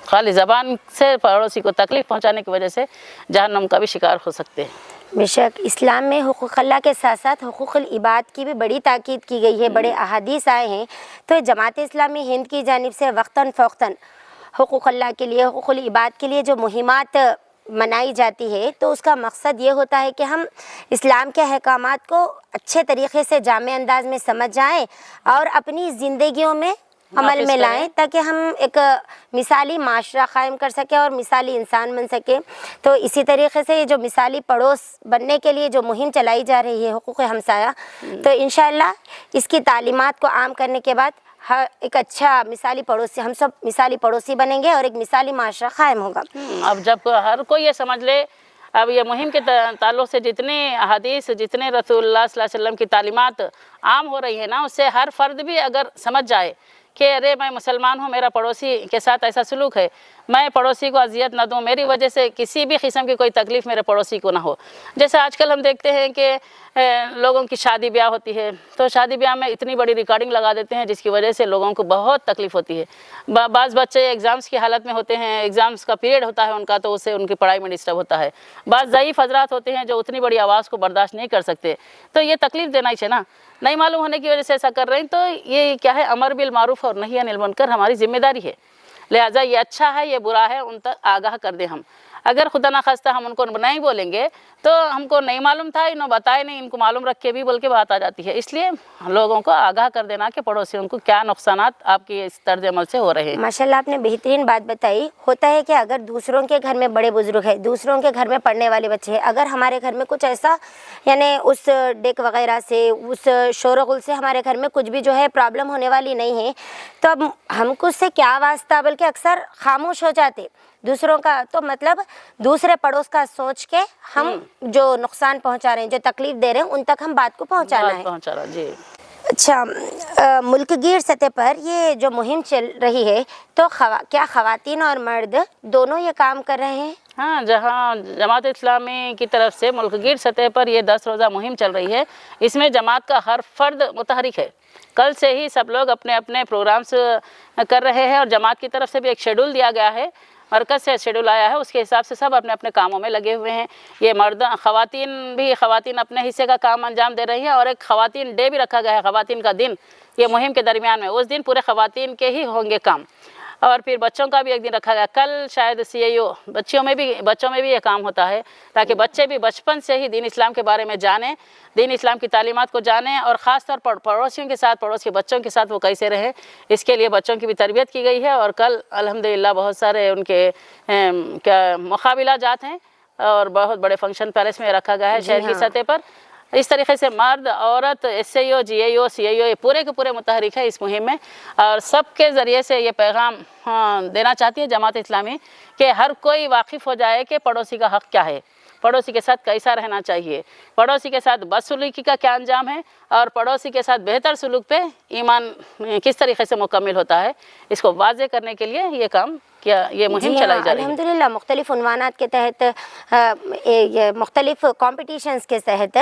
खाली ज़बान से पड़ोसी को तकलीफ़ पहुँचाने की वजह से जहन्नुम का भी शिकार हो सकते हैं। बेशक इस्लाम में हुकूक़ अल्लाह के साथ साथ हुकूक़ुल इबाद की भी बड़ी ताकीद की गई है, बड़े अहादीस आए हैं। तो जमात इस्लामी हिंद की जानिब से वक्तन फ़ौक़तन हुकूक़ अल्लाह के लिए, हुकूक़ुल इबाद के लिए जो मुहिमात मनाई जाती है, तो उसका मकसद ये होता है कि हम इस्लाम के अहकामात को अच्छे तरीक़े से जामे अंदाज में समझ जाएँ और अपनी ज़िंदगियों में अमल में लाएं, ताकि हम एक मिसाली माशरा क़ायम कर सकें और मिसाली इंसान बन सकें। तो इसी तरीक़े से जो मिसाली पड़ोस बनने के लिए जो मुहिम चलाई जा रही है हुकूक़ हमसाया, तो इंशाअल्लाह इसकी तालीमात को आम करने के बाद एक अच्छा मिसाली पड़ोसी, हम सब मिसाली पड़ोसी बनेंगे और एक मिसाली माशरा क़ायम होगा। अब जब हर कोई ये समझ ले, अब ये मुहिम के ताल्लुक़ से जितने हदीस, जितने रसूलुल्लाह सल्लल्लाहु अलैहि वसल्लम की तालीमात आम हो रही है ना, उससे हर फ़र्द भी अगर समझ जाए کہ ارے میں مسلمان ہوں، میرا پڑوسی کے ساتھ ایسا سلوک ہے، میں پڑوسی کو اذیت نہ دوں، میری وجہ سے کسی بھی قسم کی کوئی تکلیف میرے پڑوسی کو نہ ہو۔ جیسے آج کل ہم دیکھتے ہیں کہ لوگوں کی شادی بیاہ ہوتی ہے تو شادی بیاہ میں اتنی بڑی ریکارڈنگ لگا دیتے ہیں جس کی وجہ سے لوگوں کو بہت تکلیف ہوتی ہے۔ بعض بچے ایگزامس کی حالت میں ہوتے ہیں، ایگزامس کا پیریڈ ہوتا ہے ان کا، تو اس سے ان کی پڑھائی میں ڈسٹرب ہوتا ہے۔ بعض ضعیف حضرات ہوتے ہیں جو اتنی بڑی آواز کو برداشت نہیں کر سکتے، تو یہ تکلیف دینا ہی چاہیے نا، نہیں معلوم ہونے کی وجہ سے ایسا کر رہے ہیں، تو یہ کیا ہے، امر بالمعروف اور نہی عن المنکر ہماری ذمہ داری ہے۔ لہٰذا یہ اچھا ہے یہ برا ہے ان تک آگاہ کر دیں ہم۔ اگر خدا نخواستہ ہم ان کو نہیں بولیں گے تو ہم کو نہیں معلوم تھا، انہوں بتائے نہیں، ان کو معلوم رکھ کے بھی بول کے بات آ جاتی ہے۔ اس لیے لوگوں کو آگاہ کر دینا کہ پڑوسیوں کو کیا نقصانات آپ کی اس طرز عمل سے ہو رہے ہیں۔ ماشاءاللہ آپ نے بہترین بات بتائی۔ ہوتا ہے کہ اگر دوسروں کے گھر میں بڑے بزرگ ہیں، دوسروں کے گھر میں پڑھنے والے بچے ہیں، اگر ہمارے گھر میں کچھ ایسا یعنی اس ڈیک وغیرہ سے، اس شور و غل سے ہمارے گھر میں کچھ بھی جو ہے پرابلم ہونے والی نہیں ہے، تو اب ہم کو اس سے کیا واسطہ، بلکہ اکثر خاموش ہو جاتے دوسروں کا، تو مطلب دوسرے پڑوس کا سوچ کے ہم جو نقصان پہنچا رہے ہیں، جو تکلیف دے رہے ہیں، ان تک ہم بات کو پہنچانا ہے۔ پہنچا رہا جی۔ اچھا، ملک گیر سطح پر یہ جو مہم چل رہی ہے تو کیا خواتین اور مرد دونوں یہ کام کر رہے ہیں؟ ہاں، جہاں جماعت اسلامی کی طرف سے ملک گیر سطح پر یہ 10 روزہ مہم چل رہی ہے، اس میں جماعت کا ہر فرد متحرک ہے۔ کل سے ہی سب لوگ اپنے اپنے پروگرامز کر رہے ہیں، اور جماعت کی طرف سے بھی ایک شیڈول دیا گیا ہے، مرکز سے شیڈول آیا ہے، اس کے حساب سے سب اپنے اپنے کاموں میں لگے ہوئے ہیں۔ یہ مرد خواتین اپنے حصے کا کام انجام دے رہی ہیں، اور ایک خواتین ڈے بھی رکھا گیا ہے، خواتین کا دن، یہ مہم کے درمیان میں، اس دن پورے خواتین کے ہی ہوں گے کام۔ اور پھر بچوں کا بھی ایک دن رکھا گیا، کل شاید CIO بچوں میں بھی یہ کام ہوتا ہے، تاکہ بچے بھی بچپن سے ہی دین اسلام کے بارے میں جانیں، دین اسلام کی تعلیمات کو جانیں، اور خاص طور پر پڑوسیوں کے ساتھ، پڑوس کے بچوں کے ساتھ وہ کیسے رہیں، اس کے لیے بچوں کی بھی تربیت کی گئی ہے۔ اور کل الحمدللہ بہت سارے ان کے مقابلہ جات ہیں، اور بہت بڑے فنکشن پیلس میں رکھا گیا ہے شہر کی سطح پر۔ اس طریقے سے مرد، عورت، SIO، GIO، CIO پورے کے پورے متحرک ہے اس مہم میں، اور سب کے ذریعے سے یہ پیغام دینا چاہتی ہے جماعت اسلامی کہ ہر کوئی واقف ہو جائے کہ پڑوسی کا حق کیا ہے، پڑوسی کے ساتھ کیسا رہنا چاہیے، پڑوسی کے ساتھ بدسلوکی کا کیا انجام ہے، اور پڑوسی کے ساتھ بہتر سلوک پہ ایمان کس طریقے سے مکمل ہوتا ہے، اس کو واضح کرنے کے لیے یہ کام کیا، یہ مہم چلائی جا رہی ہے۔ الحمدللہ مختلف عنوانات کے تحت، مختلف کمپٹیشنز کے تحت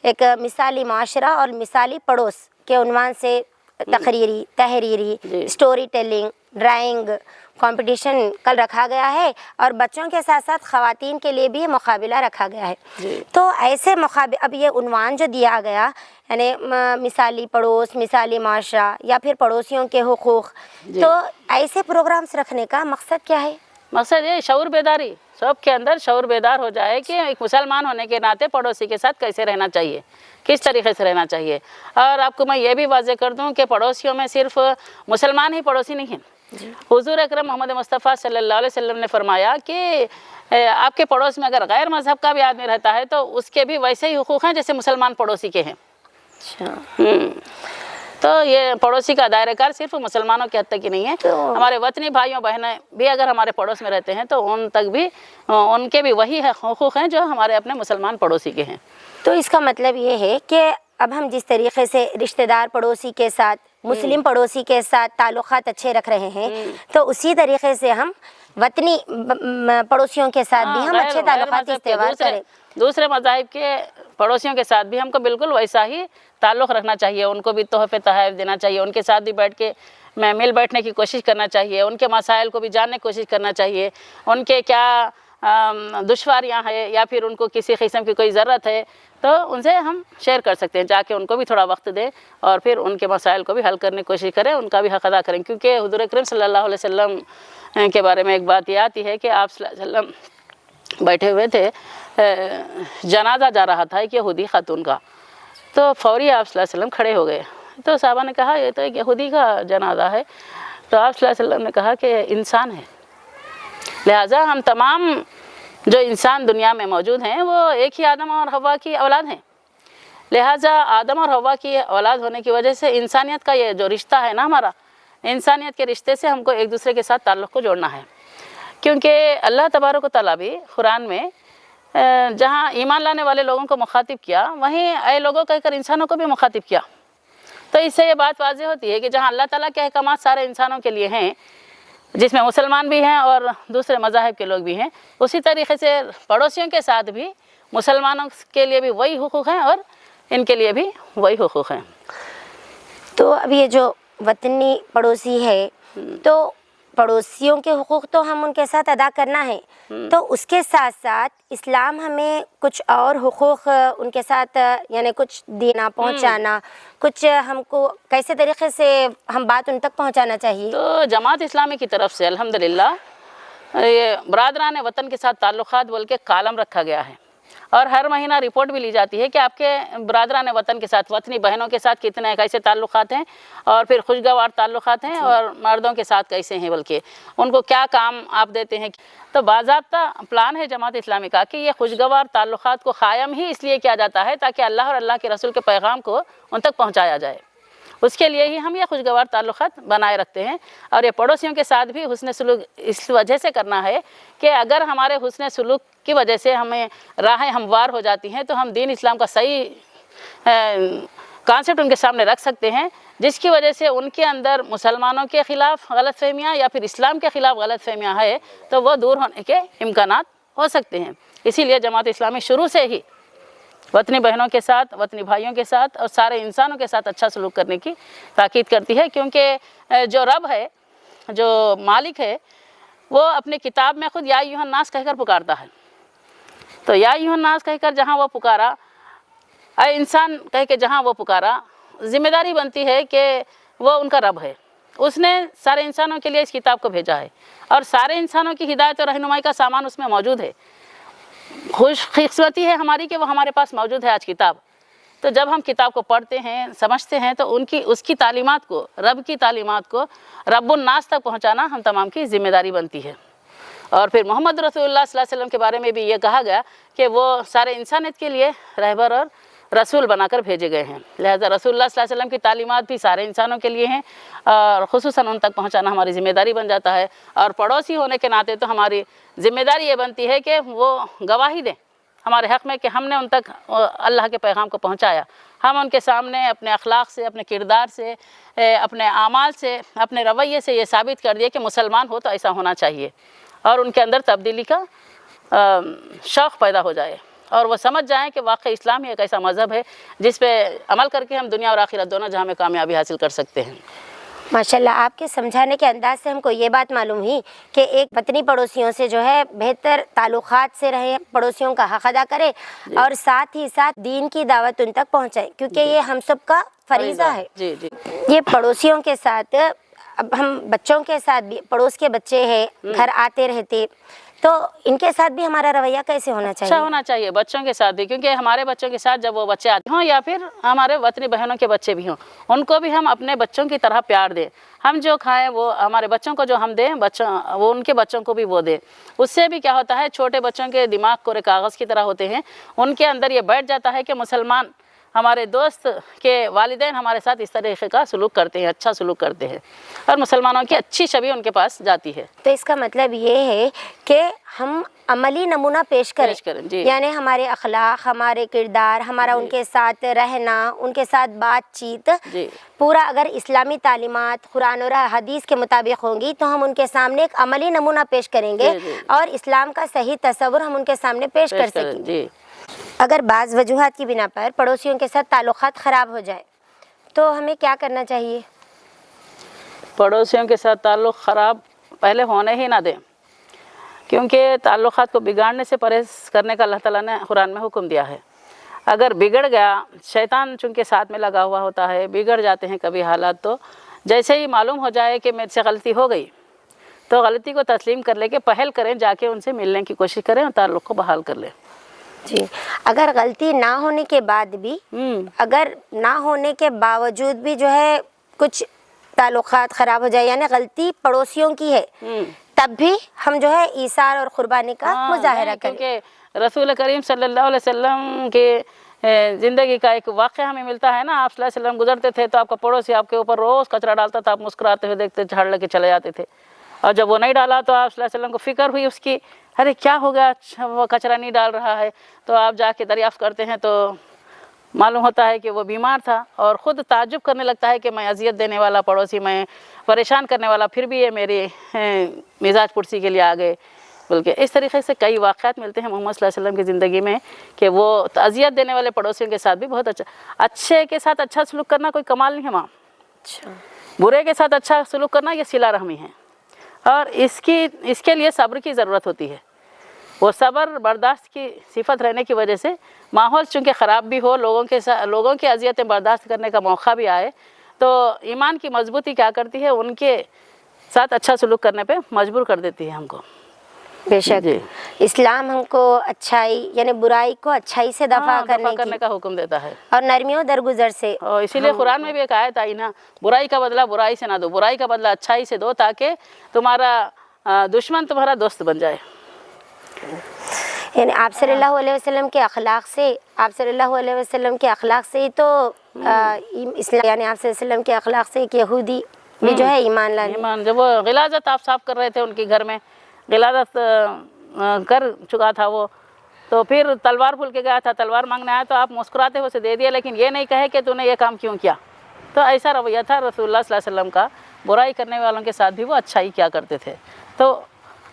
ایک مثالی معاشرہ اور مثالی پڑوس کے عنوان سے تحریری سٹوری ٹیلنگ، ڈرائنگ کمپٹیشن کل رکھا گیا ہے، اور بچوں کے ساتھ ساتھ خواتین کے لیے بھی مقابلہ رکھا گیا ہے۔ تو ایسے اب یہ عنوان جو دیا گیا، یعنی مثالی پڑوس، مثالی معاشرہ، یا پھر پڑوسیوں کے حقوق، تو ایسے پروگرامز رکھنے کا مقصد کیا ہے؟ مقصد یہ شعور بیداری، سب کے اندر شعور بیدار ہو جائے کہ ایک مسلمان ہونے کے ناطے پڑوسی کے ساتھ کیسے رہنا چاہیے، کس طریقے سے رہنا چاہیے۔ اور آپ کو میں یہ بھی واضح کر دوں کہ پڑوسیوں میں صرف مسلمان ہی پڑوسی نہیں ہیں۔ حضور اکرم محمد مصطفیٰ صلی اللہ علیہ وسلم نے فرمایا کہ آپ کے پڑوس میں اگر غیر مذہب کا بھی آدمی رہتا ہے تو اس کے بھی ویسے ہی حقوق ہیں جیسے مسلمان پڑوسی کے ہیں۔ تو یہ پڑوسی کا دائرہ کار صرف مسلمانوں کے حد تک ہی نہیں ہے، ہمارے وطنی بھائیوں بہنیں بھی اگر ہمارے پڑوس میں رہتے ہیں تو ان تک بھی، ان کے بھی وہی حقوق ہیں جو ہمارے اپنے مسلمان پڑوسی کے ہیں۔ تو اس کا مطلب یہ ہے کہ اب ہم جس طریقے سے رشتہ دار پڑوسی کے ساتھ، مسلم پڑوسی کے ساتھ تعلقات اچھے رکھ رہے ہیں، تو اسی طریقے سے ہم وطنی پڑوسیوں کے ساتھ بھی ہم اچھے تعلقات استوار کریں۔ دوسرے مذاہب کے پڑوسیوں کے ساتھ بھی ہم کو بالکل ویسا ہی تعلق رکھنا چاہیے، ان کو بھی تحفے تحائف دینا چاہیے، ان کے ساتھ بھی بیٹھ کے مل بیٹھنے کی کوشش کرنا چاہیے، ان کے مسائل کو بھی جاننے کی کوشش کرنا چاہیے، ان کے کیا دشواریاں ہیں یا پھر ان کو کسی قسم کی کوئی ضرورت ہے تو ان سے ہم شیئر کر سکتے ہیں، جا کے ان کو بھی تھوڑا وقت دیں اور پھر ان کے مسائل کو بھی حل کرنے کی کوشش کریں، ان کا بھی حق ادا کریں۔ کیونکہ حضور اکرم صلی اللہ علیہ وسلم کے بارے میں ایک بات یہ آتی ہے کہ آپ صلی اللہ علیہ وسلم بیٹھے ہوئے تھے، جنازہ جا رہا تھا ایک یہودی خاتون کا، تو فوری آپ صلی اللہ علیہ وسلم کھڑے ہو گئے، تو صحابہ نے کہا یہ تو ایک یہودی کا جنازہ ہے، تو آپ صلی اللہ علیہ وسلم نے کہا کہ انسان ہے، لہٰذا ہم تمام جو انسان دنیا میں موجود ہیں وہ ایک ہی آدم اور حوا کی اولاد ہیں، لہٰذا آدم اور حوا کی اولاد ہونے کی وجہ سے انسانیت کا یہ جو رشتہ ہے نا ہمارا، انسانیت کے رشتے سے ہم کو ایک دوسرے کے ساتھ تعلق کو جوڑنا ہے۔ کیونکہ اللہ تبارک و تعالیٰ بھی قرآن میں جہاں ایمان لانے والے لوگوں کو مخاطب کیا، وہیں اے لوگوں کہہ کر انسانوں کو بھی مخاطب کیا۔ تو اس سے یہ بات واضح ہوتی ہے کہ جہاں اللہ تعالیٰ کے احکامات سارے انسانوں کے لیے ہیں، جس میں مسلمان بھی ہیں اور دوسرے مذاہب کے لوگ بھی ہیں، اسی طریقے سے پڑوسیوں کے ساتھ بھی مسلمانوں کے لیے بھی وہی حقوق ہیں اور ان کے لیے بھی وہی حقوق ہیں۔ تو اب یہ جو وطنی پڑوسی ہے تو پڑوسیوں کے حقوق تو ہم ان کے ساتھ ادا کرنا ہے، تو اس کے ساتھ ساتھ اسلام ہمیں کچھ اور حقوق ان کے ساتھ یعنی کچھ دینا، پہنچانا، کچھ ہم کو کیسے طریقے سے ہم بات ان تک پہنچانا چاہیے؟ تو جماعت اسلامی کی طرف سے الحمدللہ یہ برادران وطن کے ساتھ تعلقات بول کے کالم رکھا گیا ہے، اور ہر مہینہ رپورٹ بھی لی جاتی ہے کہ آپ کے برادران وطن کے ساتھ، وطنی بہنوں کے ساتھ کتنے کیسے تعلقات ہیں، اور پھر خوشگوار تعلقات ہیں، اور مردوں کے ساتھ کیسے ہیں، بلکہ ان کو کیا کام آپ دیتے ہیں۔ تو باضابطہ پلان ہے جماعت اسلامی کا کہ یہ خوشگوار تعلقات کو قائم ہی اس لیے کیا جاتا ہے تاکہ اللہ اور اللہ کے رسول کے پیغام کو ان تک پہنچایا جائے، اس کے لیے ہی ہم یہ خوشگوار تعلقات بنائے رکھتے ہیں۔ اور یہ پڑوسیوں کے ساتھ بھی حسن سلوک اس وجہ سے کرنا ہے کہ اگر ہمارے حسن سلوک کی وجہ سے ہمیں راہیں ہموار ہو جاتی ہیں تو ہم دین اسلام کا صحیح کانسیپٹ ان کے سامنے رکھ سکتے ہیں، جس کی وجہ سے ان کے اندر مسلمانوں کے خلاف غلط فہمیاں یا پھر اسلام کے خلاف غلط فہمیاں ہے تو وہ دور ہونے کے امکانات ہو سکتے ہیں۔ اسی لیے جماعت اسلامی شروع سے ہی وطنی بہنوں کے ساتھ، وطنی بھائیوں کے ساتھ اور سارے انسانوں کے ساتھ اچھا سلوک کرنے کی تاکید کرتی ہے، کیونکہ جو رب ہے، جو مالک ہے، وہ اپنے کتاب میں خود یا ایھا الناس کہہ کر پکارتا ہے۔ تو یا ایھا الناس کہہ کر جہاں وہ پکارا، اے انسان کہہ کے جہاں وہ پکارا، ذمہ داری بنتی ہے کہ وہ ان کا رب ہے، اس نے سارے انسانوں کے لیے اس کتاب کو بھیجا ہے، اور سارے انسانوں کی ہدایت اور رہنمائی کا سامان اس میں موجود ہے۔ خوش قسمتی ہے ہماری کہ وہ ہمارے پاس موجود ہے آج کتاب۔ تو جب ہم کتاب کو پڑھتے ہیں، سمجھتے ہیں، تو اس کی تعلیمات کو، رب کی تعلیمات کو رب الناس تک پہنچانا ہم تمام کی ذمہ داری بنتی ہے۔ اور پھر محمد رسول اللہ صلی اللہ علیہ وسلم کے بارے میں بھی یہ کہا گیا کہ وہ سارے انسانیت کے لیے رہبر اور رسول بنا کر بھیجے گئے ہیں، لہذا رسول اللہ صلی اللہ علیہ وسلم کی تعلیمات بھی سارے انسانوں کے لیے ہیں، اور خصوصاً ان تک پہنچانا ہماری ذمہ داری بن جاتا ہے۔ اور پڑوسی ہونے کے ناطے تو ہماری ذمہ داری یہ بنتی ہے کہ وہ گواہی دیں ہمارے حق میں کہ ہم نے ان تک اللہ کے پیغام کو پہنچایا۔ ہم ان کے سامنے اپنے اخلاق سے، اپنے کردار سے، اپنے اعمال سے، اپنے رویے سے یہ ثابت کر دیے کہ مسلمان ہو تو ایسا ہونا چاہیے، اور ان کے اندر تبدیلی کا شوق پیدا ہو جائے، اور وہ سمجھ جائیں کہ واقعی اسلام ہی ایک ایسا مذہب ہے جس پہ عمل کر کے ہم دنیا اور آخرت دونوں جہاں میں کامیابی حاصل کر سکتے ہیں۔ ماشاءاللہ، آپ کے سمجھانے کے انداز سے ہم کو یہ بات معلوم ہوئی کہ ایک وطنی پڑوسیوں سے جو ہے بہتر تعلقات سے رہے، پڑوسیوں کا حق ادا کرے، اور ساتھ ہی ساتھ دین کی دعوت ان تک پہنچائے، کیونکہ یہ ہم سب کا فریضہ ہے۔ جی جی یہ پڑوسیوں کے ساتھ، اب ہم بچوں کے ساتھ بھی، پڑوس کے بچے ہیں، گھر آتے رہتے، تو ان کے ساتھ بھی ہمارا رویہ کیسے ہونا چاہیے؟ اچھا ہونا چاہیے بچوں کے ساتھ بھی، کیونکہ ہمارے بچوں کے ساتھ جب وہ بچے آتے ہوں یا پھر ہمارے وطنی بہنوں کے بچے بھی ہوں، ان کو بھی ہم اپنے بچوں کی طرح پیار دیں۔ ہم جو کھائیں وہ ہمارے بچوں کو جو ہم دیں، وہ ان کے بچوں کو بھی وہ دیں۔ اس سے بھی کیا ہوتا ہے، چھوٹے بچوں کے دماغ کورے کاغذ کی طرح ہوتے ہیں، ان کے اندر یہ بیٹھ جاتا ہے کہ مسلمان، ہمارے دوست کے والدین ہمارے ساتھ اس طریقے کا سلوک کرتے ہیں، اچھا سلوک کرتے ہیں، اور مسلمانوں کی اچھی شبیہ ان کے پاس جاتی ہے۔ تو اس کا مطلب یہ ہے کہ ہم عملی نمونہ پیش کریں، جی۔ یعنی ہمارے اخلاق، ہمارے کردار، ہمارا ان کے ساتھ رہنا، ان کے ساتھ بات چیت جی پورا اگر اسلامی تعلیمات قرآن اور حدیث کے مطابق ہوں گی تو ہم ان کے سامنے ایک عملی نمونہ پیش کریں گے، اور اسلام کا صحیح تصور ہم ان کے سامنے پیش کر سکیں گے۔ جی۔ اگر بعض وجوہات کی بنا پر پڑوسیوں کے ساتھ تعلقات خراب ہو جائے تو ہمیں کیا کرنا چاہیے؟ پڑوسیوں کے ساتھ تعلق خراب پہلے ہونے ہی نہ دیں، کیونکہ تعلقات کو بگاڑنے سے پرہیز کرنے کا اللہ تعالیٰ نے قرآن میں حکم دیا ہے۔ اگر بگڑ گیا، شیطان چونکہ ساتھ میں لگا ہوا ہوتا ہے، بگڑ جاتے ہیں کبھی حالات، تو جیسے ہی معلوم ہو جائے کہ میرے سے غلطی ہو گئی تو غلطی کو تسلیم کر لے کے پہل کریں، جا کے ان سے ملنے کی کوشش کریں اور تعلق کو بحال کر لیں۔ جی، اگر غلطی نہ ہونے کے بعد بھی، اگر نہ ہونے کے باوجود بھی جو ہے کچھ تعلقات خراب ہو جائے، یعنی غلطی پڑوسیوں کی ہے، تب بھی ہم جو ہے ایثار اور قربانی کا مظاہرہ کریں، کیونکہ رسول کریم صلی اللہ علیہ وسلم کے زندگی کا ایک واقعہ ہمیں ملتا ہے نا۔ آپ صلی اللہ علیہ وسلم گزرتے تھے تو آپ کا پڑوسی آپ کے اوپر روز کچرا ڈالتا تھا، آپ مسکراتے ہوئے دیکھتے، جھاڑ لے کے چلے جاتے تھے، اور جب وہ نہیں ڈالا تو آپ صلی اللہ علیہ وسلم کو فکر ہوئی اس کی، ارے کیا ہو گیا، وہ کچرا نہیں ڈال رہا ہے، تو آپ جا کے دریافت کرتے ہیں تو मालूम होता है कि वो बीमार था और ख़ुद ताज्जुब करने लगता है कि मैं अजियत देने वाला पड़ोसी, मैं परेशान करने वाला, फिर भी ये मेरी मिजाज पुरसी के लिए आ गए। बल्कि इस तरीक़े से कई वाक़यात मिलते हैं मोहम्मद सल्लल्लाहु अलैहि वसल्लम की ज़िंदगी में कि वो अजियत देने वाले पड़ोसियों के साथ भी बहुत अच्छे के साथ अच्छा सलूक करना कोई कमाल नहीं है माँ। अच्छा, बुरे के साथ अच्छा सलूक करना ये सिला रहमी है, और इसके लिए सब्र की ज़रूरत होती है। वो सब्र बर्दाश्त की सिफत रहने की वजह से माहौल चूँकि ख़राब भी हो, लोगों की अज़ियतें बर्दाश्त करने का मौका भी आए, तो ईमान की मजबूती क्या करती है, उनके साथ अच्छा सलूक करने पे मजबूर कर देती है हमको। बेशक इस्लाम हमको अच्छाई यानी बुराई को अच्छाई से दफा करने का हुक्म देता है और नरमियों दरगुजर से। और इसीलिए कुरान में भी एक आयत आई ना, बुराई का बदला बुराई से ना दो, बुराई का बदला अच्छाई से दो, ताकि तुम्हारा दुश्मन तुम्हारा दोस्त बन जाए। यानी आप सल्लल्लाहु अलैहि वसल्लम के अखलाक से ही तो इस्लाम, यानी आप सल्लल्लाहु अलैहि वसल्लम के अखलाक से एक यहूदी भी जो है ईमान जब वो गिलाज़त आप साफ कर रहे थे उनके घर में, गिलाज़त कर चुका था वो, तो फिर तलवार भूल के गया था, तलवार मांगने आया तो आप मुस्कुराते हुए उसे दे दिया, लेकिन ये नहीं कहे कि तूने ये काम क्यों किया। तो ऐसा रवैया था रसूलुल्लाह सल्लल्लाहु अलैहि वसल्लम का, बुराई करने वालों के साथ भी वो अच्छाई क्या करते थे। तो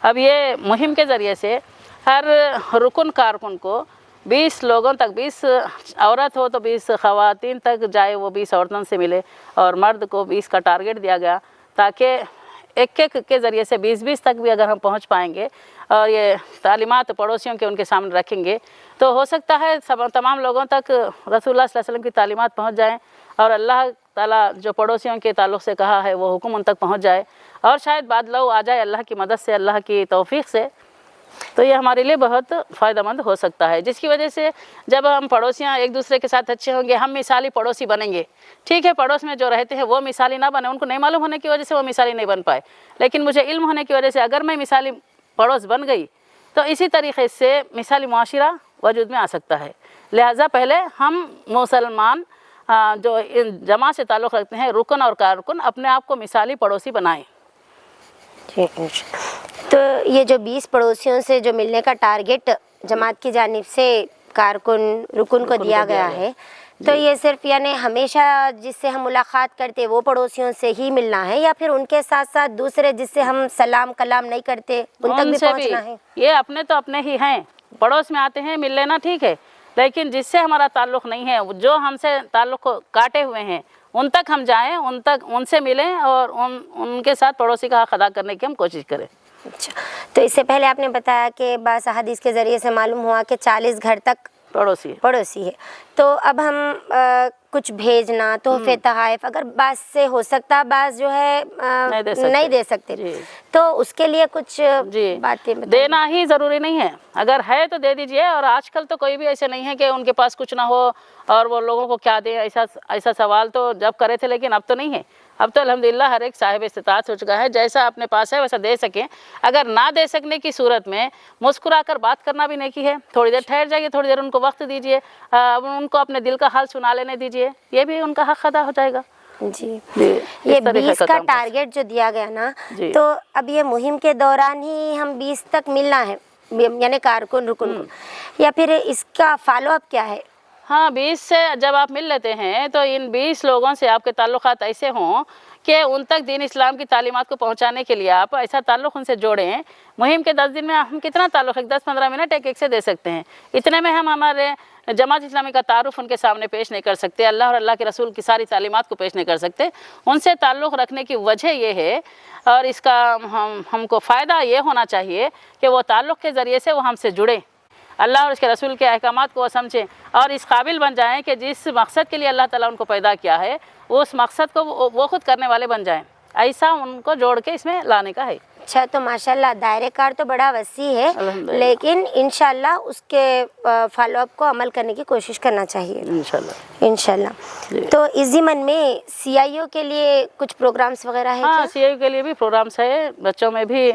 अब ये मुहिम के ज़रिए से हर रुकन कारकुन को 20 लोगों तक, 20 औरत हो तो 20 ख़वातीन तक जाए, वो 20 औरतों से मिले, और मर्द को 20 का टारगेट दिया गया, ताकि एक एक के ज़रिए से 20-20 तक भी अगर हम पहुंच पाएंगे और ये तालीमात पड़ोसियों के उनके सामने रखेंगे, तो हो सकता है तमाम लोगों तक रसूलुल्लाह सल्लल्लाहु अलैहि वसल्लम की तालीमात पहुंच जाएं, और अल्लाह ताला जो पड़ोसियों के ताल्लुक़ से कहा है वो हुक्म उन तक पहुंच जाए, और शायद बादलाव आ जाए अल्लाह की मदद से, अल्लाह की तौफ़ीक़ से। तो ये हमारे लिए बहुत फ़ायदेमंद हो सकता है, जिसकी वजह से जब हम पड़ोसियाँ एक दूसरे के साथ अच्छे होंगे, हम मिसाली पड़ोसी बनेंगे। ठीक है, पड़ोस में जो रहते हैं वो मिसाली ना बने, उनको नहीं मालूम होने की वजह से वो मिसाली नहीं बन पाए, लेकिन मुझे इल्म होने की वजह से अगर मैं मिसाली पड़ोस बन गई तो इसी तरीक़े से मिसाली मुआशिरा वजूद में आ सकता है। लिहाजा पहले हम मुसलमान जो इन जमा से ताल्लुक़ रखते हैं, रुकन और कारकुन, अपने आप को मिसाली पड़ोसी बनाएँ। तो ये जो 20 पड़ोसियों से जो मिलने का टारगेट जमात की जानिब से रुकन को दिया गया है, तो ये सिर्फ यानी हमेशा जिससे हम मुलाकात करते वो पड़ोसियों से ही मिलना है, या फिर उनके साथ साथ दूसरे जिससे हम सलाम कलाम नहीं करते उन तक भी पहुंचना है? ये अपने तो अपने ही हैं, पड़ोस में आते हैं मिल लेना ठीक है, लेकिन जिससे हमारा ताल्लुक़ नहीं है, जो हमसे ताल्लुक़ को काटे हुए हैं, उन तक हम जाएं, उनसे मिलें, और उनके साथ पड़ोसी का हक़ अदा करने की हम कोशिश करें। अच्छा, तो इससे पहले आपने बताया कि बास हदीस के ज़रिए से मालूम हुआ कि 40 घर तक पड़ोसी है। तो अब हम कुछ भेजना, तोहफे, तहाइफ, अगर बास से हो सकता, बास जो है नहीं दे सकते, तो उसके लिए कुछ बातें देना ही ज़रूरी नहीं है, अगर है तो दे दीजिए। और आजकल तो कोई भी ऐसे नहीं है कि उनके पास कुछ ना हो और वो लोगों को क्या दें, ऐसा सवाल तो जब करे थे, लेकिन अब तो नहीं है। अब तो अल्हम्दुलिल्लाह हर एक साहिब इस्तिताअत हो चुका है, जैसा अपने पास है वैसा दे सकें। अगर ना दे सकने की सूरत में मुस्कुरा कर बात करना भी नेकी है, थोड़ी देर ठहर जाइए, थोड़ी देर उनको वक्त दीजिए, उनको अपने दिल का हाल सुना लेने दीजिए, ये भी उनका हक़ अदा हो जाएगा। जी, ये 20 का टारगेट जो दिया गया ना, तो अब ये मुहिम के दौरान ही हम 20 तक मिलना है, यानी कारकुन रुकन को, या फिर इसका फॉलो अप क्या है? हाँ, 20 से जब आप मिल लेते हैं तो इन 20 लोगों से आपके ताल्लुकात ऐसे हों कि उन तक दीन इस्लाम की तालीमात को पहुंचाने के लिए आप ऐसा ताल्लुक़ उनसे जोड़ें। मुहिम के 10 दिन में हम कितना ताल्लुक़, 10-15 मिनट एक से दे सकते हैं, इतने में हम हमारे जमात इस्लामी का तारुफ उनके सामने पेश नहीं कर सकते, अल्लाह और अल्लाह के रसूल की सारी तालीमात को पेश नहीं कर सकते। उनसे ताल्लुक़ रखने की वजह ये है, और इसका हमको फ़ायदा ये होना चाहिए कि वो ताल्लुक़ के ज़रिए से वो हमसे जुड़े, अल्लाह और उसके रसूल के अहकामात को वो समझें, और इस काबिल बन जाएं कि जिस मकसद के लिए अल्लाह ताला उनको पैदा किया है, उस मकसद को वो खुद करने वाले बन जाएं। ऐसा उनको जोड़ के इसमें लाने का है। अच्छा, तो माशाल्लाह दायरे कार तो बड़ा वसी है, लेकिन इंशाल्लाह उसके फॉलो अप को अमल करने की कोशिश करना चाहिए इंशाल्लाह। तो इस ज़िमन में CIO के लिए कुछ प्रोग्राम्स वगैरह हैं? हाँ, CIO के लिए भी प्रोग्राम्स है, बच्चों में भी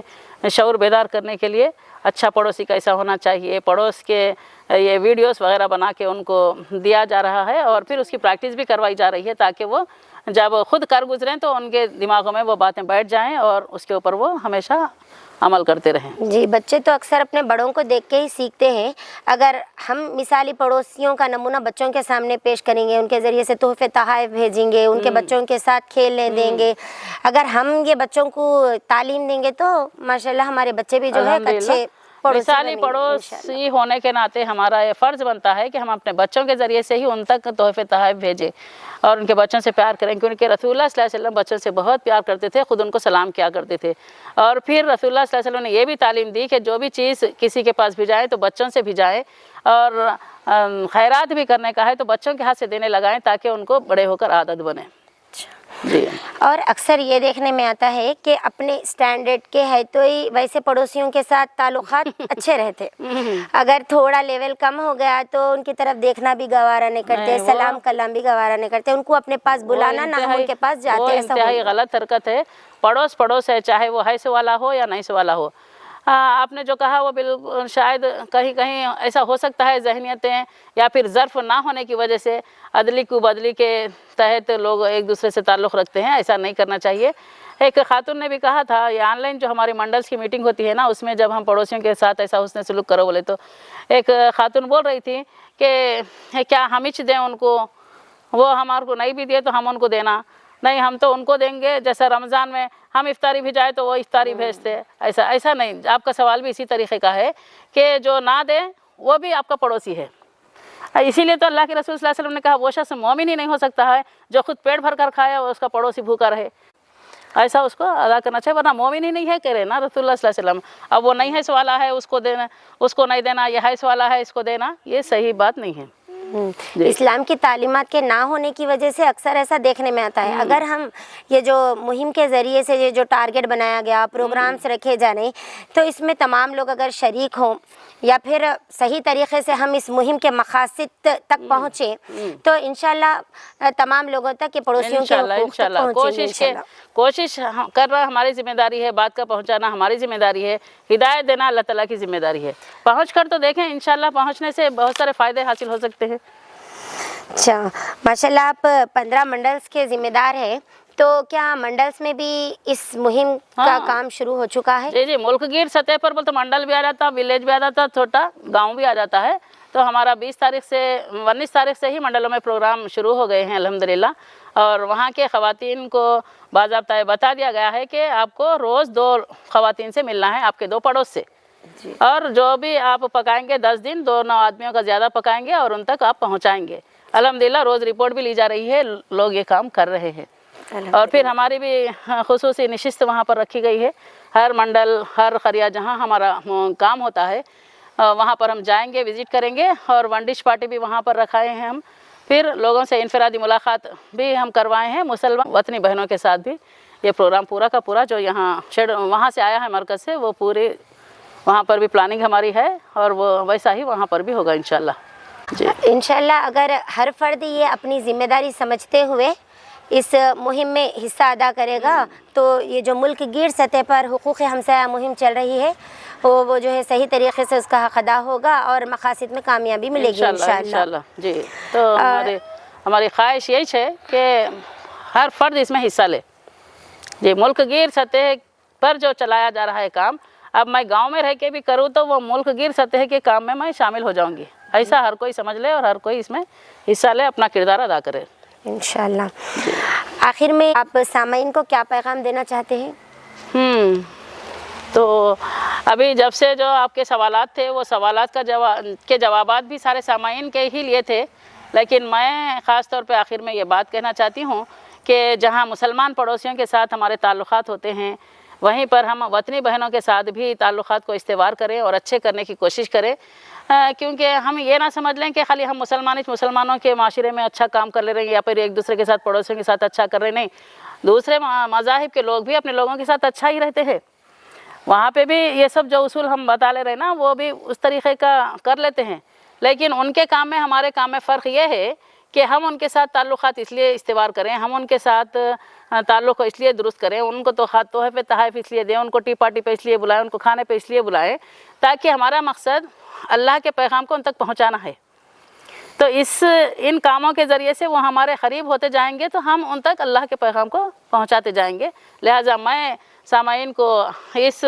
शऊर बेदार करने के लिए। अच्छा पड़ोसी कैसा होना चाहिए, पड़ोस के ये वीडियोस वगैरह बना के उनको दिया जा रहा है, और फिर उसकी प्रैक्टिस भी करवाई जा रही है, ताकि वो जब खुद कर गुजरें तो उनके दिमागों में वो बातें बैठ जाएं और उसके ऊपर वो हमेशा अमल करते रहें। जी, बच्चे तो अक्सर अपने बड़ों को देख के ही सीखते हैं। अगर हम मिसाली पड़ोसियों का नमूना बच्चों के सामने पेश करेंगे, उनके ज़रिए से तोहफ़े तोहफ़े भेजेंगे, उनके बच्चों के साथ खेलने देंगे, अगर हम ये बच्चों को तालीम देंगे तो माशाल्लाह हमारे बच्चे भी जो है एक अच्छे मिसाली पड़ोसी होने के नाते हमारा ये फ़र्ज़ बनता है कि हम अपने बच्चों के ज़रिए से ही उन तक तोहफ़े तोहफ़े भेजें और उनके बच्चों से प्यार करें, क्योंकि रसूलुल्लाह सल्लल्लाहु अलैहि वसल्लम बच्चों से बहुत प्यार करते थे, खुद उनको सलाम किया करते थे। और फिर रसूलुल्लाह सल्लल्लाहु अलैहि वसल्लम ने ये भी तालीम दी कि जो भी चीज़ किसी के पास भिजाएं तो बच्चों से भिजाएं, और खैरात भी करने का है तो बच्चों के हाथ से देने लगाएं ताकि उनको बड़े होकर आदत बने। जी। और अक्सर ये देखने में आता है कि अपने स्टैंडर्ड के है तो ही वैसे पड़ोसियों के साथ ताल्लुकात अच्छे रहते, अगर थोड़ा लेवल कम हो गया तो उनकी तरफ देखना भी गवारा नहीं करते, सलाम कलाम भी गवारा नहीं करते, उनको अपने पास बुलाना ना हम उनके पास जाते, ऐसा इंतहाई गलत हरकत है। पड़ोस है, चाहे वो हैस वाला हो या नहीं से वाला हो। आपने जो कहा वो बिल्कुल शायद कहीं कहीं ऐसा हो सकता है, जहनियतें या फिर ज़र्फ़ ना होने की वजह से अदली को बदली के तहत लोग एक दूसरे से ताल्लुक़ रखते हैं, ऐसा नहीं करना चाहिए। एक खातून ने भी कहा था, ये ऑनलाइन जो हमारी मंडल्स की मीटिंग होती है ना, उसमें जब हम पड़ोसियों के साथ ऐसा हुस्न सलूक करो बोले तो एक खातून बोल रही थी कि क्या हम ही दें उनको, वो हमारे को नहीं भी दिए तो हम उनको देना नहीं, हम तो उनको देंगे। जैसा रमज़ान में हम इफ्तारी भिजाए तो वो इफ्तारी भेजते, ऐसा नहीं। आपका सवाल भी इसी तरीक़े का है कि जो ना दे वो भी आपका पड़ोसी है। इसीलिए तो अल्लाह के रसूल सल्लल्लाहु अलैहि वसल्लम ने कहा वो शख्स मोमिन ही नहीं हो सकता है जो खुद पेट भर कर खाए और उसका पड़ोसी भूखा रहे, ऐसा उसको अदा करना चाहिए, वरना मोमिन ही नहीं है कह रहे ना रसूलुल्लाह सल्लल्लाहु अलैहि वसल्लम। अब वो नहीं है वाला है उसको देना, उसको नहीं देना, ये है वाला है इसको देना, ये सही बात नहीं है। इस्लाम की तालीमात के ना होने की वजह से अक्सर ऐसा देखने में आता है। अगर हम ये जो मुहिम के ज़रिए से ये जो टारगेट बनाया गया, प्रोग्राम्स रखे जा रहे, तो इसमें तमाम लोग अगर शरीक हों या फिर सही तरीक़े से हम इस मुहिम के मकासद तक पहुँचे तो इंशाल्लाह तमाम लोगों तक के पड़ोसियों के हुकूक तक पहुँचेंगे। कोशिश करना हमारी ज़िम्मेदारी है, बात का पहुँचाना हमारी ज़िम्मेदारी है, हिदायत देना अल्लाह ताला की ज़िम्मेदारी है। पहुँच कर तो देखें, इंशाल्लाह पहुँचने से बहुत सारे फ़ायदे हासिल हो सकते हैं। अच्छा, माशाल्लाह आप 15 मंडल्स के ज़िम्मेदार हैं, तो क्या मंडल्स में भी इस मुहिम का काम शुरू हो चुका है? जी, मुल्क गिर सतह पर बोल तो मंडल भी आ जाता, विलेज भी आ जाता, छोटा गांव भी आ जाता है। तो हमारा 19 तारीख से ही मंडलों में प्रोग्राम शुरू हो गए हैं अल्हम्दुलिल्लाह, और वहाँ के ख़वातीन को बाज़ाब्ता बता दिया गया है कि आपको रोज़ 2 ख़वातीन से मिलना है, आपके 2 पड़ोस से, और जो भी आप पकाएंगे 10 दिन 2 आदमियों का ज़्यादा पकाएंगे और उन तक आप पहुँचाएँगे। अल्हम्दुलिल्लाह रोज़ रिपोर्ट भी ली जा रही है, लोग ये काम कर रहे हैं। और फिर हमारी भी खुसूसी नशिस्त वहाँ पर रखी गई है। हर मंडल, हर क़रिया जहाँ हमारा काम होता है वहाँ पर हम जाएंगे, विज़िट करेंगे, और वन डिश पार्टी भी वहाँ पर रखाए हैं हम। फिर लोगों से इनफरादी मुलाकात भी हम करवाए हैं, मुसलमान वतनी बहनों के साथ भी। ये प्रोग्राम पूरा का पूरा जो यहाँ वहाँ से आया है मरकज़ से, वो पूरे वहाँ पर भी प्लानिंग हमारी है, और वो वैसा ही वहाँ पर भी होगा इंशाल्लाह। जी इंशाल्लाह अगर हर फ़र्द ये अपनी ज़िम्मेदारी समझते हुए इस मुहिम में हिस्सा अदा करेगा तो ये जो मुल्क गिर सतह पर हुकूक़ हमसाया मुहिम चल रही है वो जो है सही तरीक़े से उसका हक़ अदा होगा और मक़ासिद में कामयाबी मिलेगी इंशाल्लाह। जी, तो हमारी ख्वाहिश यही है कि हर फ़र्द इसमें हिस्सा ले। जी, मुल्क गिर सतह पर जो चलाया जा रहा है काम, अब मैं गांव में रह के भी करूँ तो वो मुल्क गिर सतह के काम में मैं शामिल हो जाऊँगी, ऐसा हर कोई समझ ले और हर कोई इसमें हिस्सा ले, अपना किरदार अदा करे इंशाल्लाह। आखिर में आप सामाईन को क्या पैगाम देना चाहते हैं? तो अभी जब से जो आपके सवालात थे वो सवालात का जवाबात भी सारे सामाईन के ही लिए थे, लेकिन मैं ख़ास तौर पे आखिर में ये बात कहना चाहती हूँ कि जहाँ मुसलमान पड़ोसियों के साथ हमारे ताल्लुक़ात होते हैं, वहीं पर हम वतनी बहनों के साथ भी ताल्लुक़ात को इस्तेवार करें और अच्छे करने की कोशिश करें, क्योंकि हम ये ना समझ लें कि खाली हम मुसलमानों के माशरे में अच्छा काम कर ले रहे हैं या फिर एक दूसरे के साथ पड़ोसियों के साथ अच्छा कर रहे हैं। नहीं, दूसरे मज़ाहिब के लोग भी अपने लोगों के साथ अच्छा ही रहते हैं, वहाँ पे भी ये सब जो उसूल हम बता ले रहे हैं ना, वो भी उस तरीक़े का कर लेते हैं। लेकिन उनके काम में हमारे काम में फ़र्क ये है कि हम उनके साथ ताल्लुक़ात इसलिए इस्तेवार करें, हम उनके साथ ताल्लुक़ को इसलिए दुरुस्त करें, उनको तोहफ़े तोहफ़ इसलिए दें, उनको टी पार्टी पे इसलिए बुलाएं, उनको खाने पे इसलिए बुलाएं, ताकि हमारा मकसद अल्लाह के पैगाम को उन तक पहुँचाना है। तो इन कामों के ज़रिए से वो हमारे क़रीब होते जाएंगे, तो हम उन तक अल्लाह के पैगाम को पहुँचाते जाएंगे। लिहाजा मैं सामाईन को इस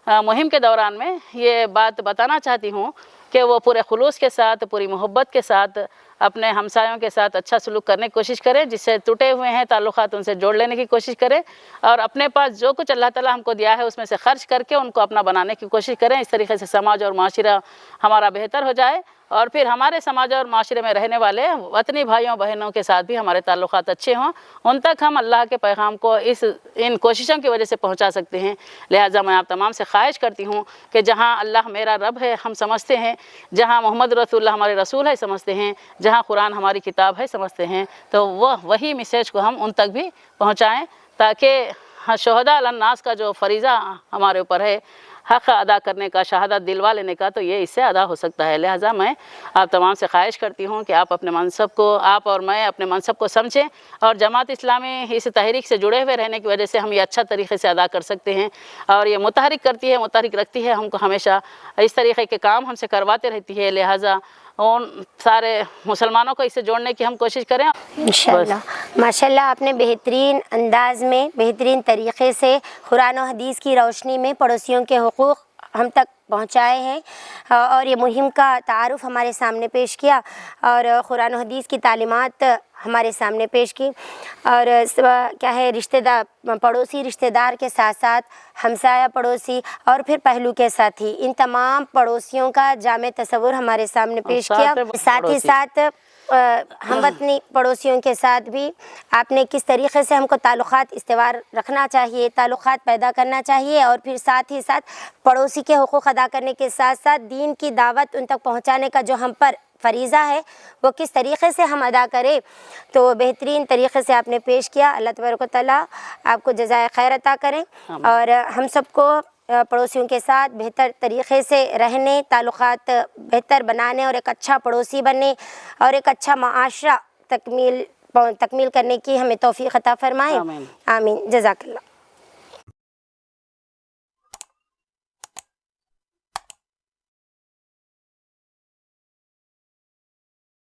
मुहिम के दौरान में ये बात बताना चाहती हूँ कि वो पूरे खुलूस के साथ, पूरी मोहब्बत के साथ अपने हमसायों के साथ अच्छा सलूक करने की कोशिश करें, जिससे टूटे हुए हैं ताल्लुकात उनसे जोड़ लेने की कोशिश करें और अपने पास जो कुछ अल्लाह ताला हमको दिया है उसमें से खर्च करके उनको अपना बनाने की कोशिश करें। इस तरीके से समाज और माशरा हमारा बेहतर हो जाए और फिर हमारे समाज और माशरे में रहने वाले वतनी भाइयों बहनों के साथ भी हमारे ताल्लुकात अच्छे हों, उन तक हम अल्लाह के पैगाम को इन कोशिशों की वजह से पहुंचा सकते हैं। लिहाजा मैं आप तमाम से ख्वाहिश करती हूँ कि जहाँ अल्लाह मेरा रब है हम समझते हैं, जहाँ मोहम्मद रसूलुल्लाह हमारे रसूल है समझते हैं, जहाँ कुरान हमारी किताब है समझते हैं, तो वही मैसेज को हम उन तक भी पहुँचाएँ ताकि शुहदा अलन्नास का जो फरीज़ा हमारे ऊपर है हक़ अदा करने का, शहादत दिलवा लेने का, तो ये इससे अदा हो सकता है। लिहाजा मैं आप तमाम से ख्वाहिश करती हूँ कि आप अपने मनसब को, आप और मैं अपने मनसब को समझें और जमात इस्लामी इस तहरीक से जुड़े हुए रहने की वजह से हम ये अच्छा तरीक़े से अदा कर सकते हैं और ये मुतहरिक करती है, मुतहरिक रखती है हमको, हमेशा इस तरीक़े के काम हमसे करवाते रहती है। लिहाजा उन सारे मुसलमानों को इससे जोड़ने की हम कोशिश करें इंशाअल्लाह। माशाअल्लाह, आपने बेहतरीन अंदाज में, बेहतरीन तरीक़े से कुरान और हदीस की रोशनी में पड़ोसियों के हुकूक़ हम तक पहुँचाए हैं और ये मुहिम का तारुफ़ हमारे सामने पेश किया और कुरान और हदीस की तालीमात हमारे सामने पेश की और क्या है, रिश्तेदार, पड़ोसी रिश्तेदार के साथ साथ हमसाया पड़ोसी और फिर पहलू के साथी, इन तमाम पड़ोसियों का जामे तस्वुर हमारे सामने पेश किया। साथ ही साथ हमवतनी पड़ोसियों के साथ भी आपने किस तरीक़े से हमको ताल्लुकात इस्तेवार रखना चाहिए, ताल्लुकात पैदा करना चाहिए और फिर साथ ही साथ पड़ोसी के हुकूक़ अदा करने के साथ साथ दीन की दावत उन तक पहुँचाने का जो हम पर फ़रीज़ा है वो किस तरीक़े से हम अदा करें, तो बेहतरीन तरीक़े से आपने पेश किया। अल्लाह तबारक व तआला आपको जज़ाए खैर अता करें और हम सबको पड़ोसियों के साथ बेहतर तरीक़े से रहने, ताल्लुकात बेहतर बनाने और एक अच्छा पड़ोसी बनने और एक अच्छा माशरा तकमील करने की हमें तौफ़ीक़ अता फ़रमाएँ। आमीन। जज़ाकल्लाह।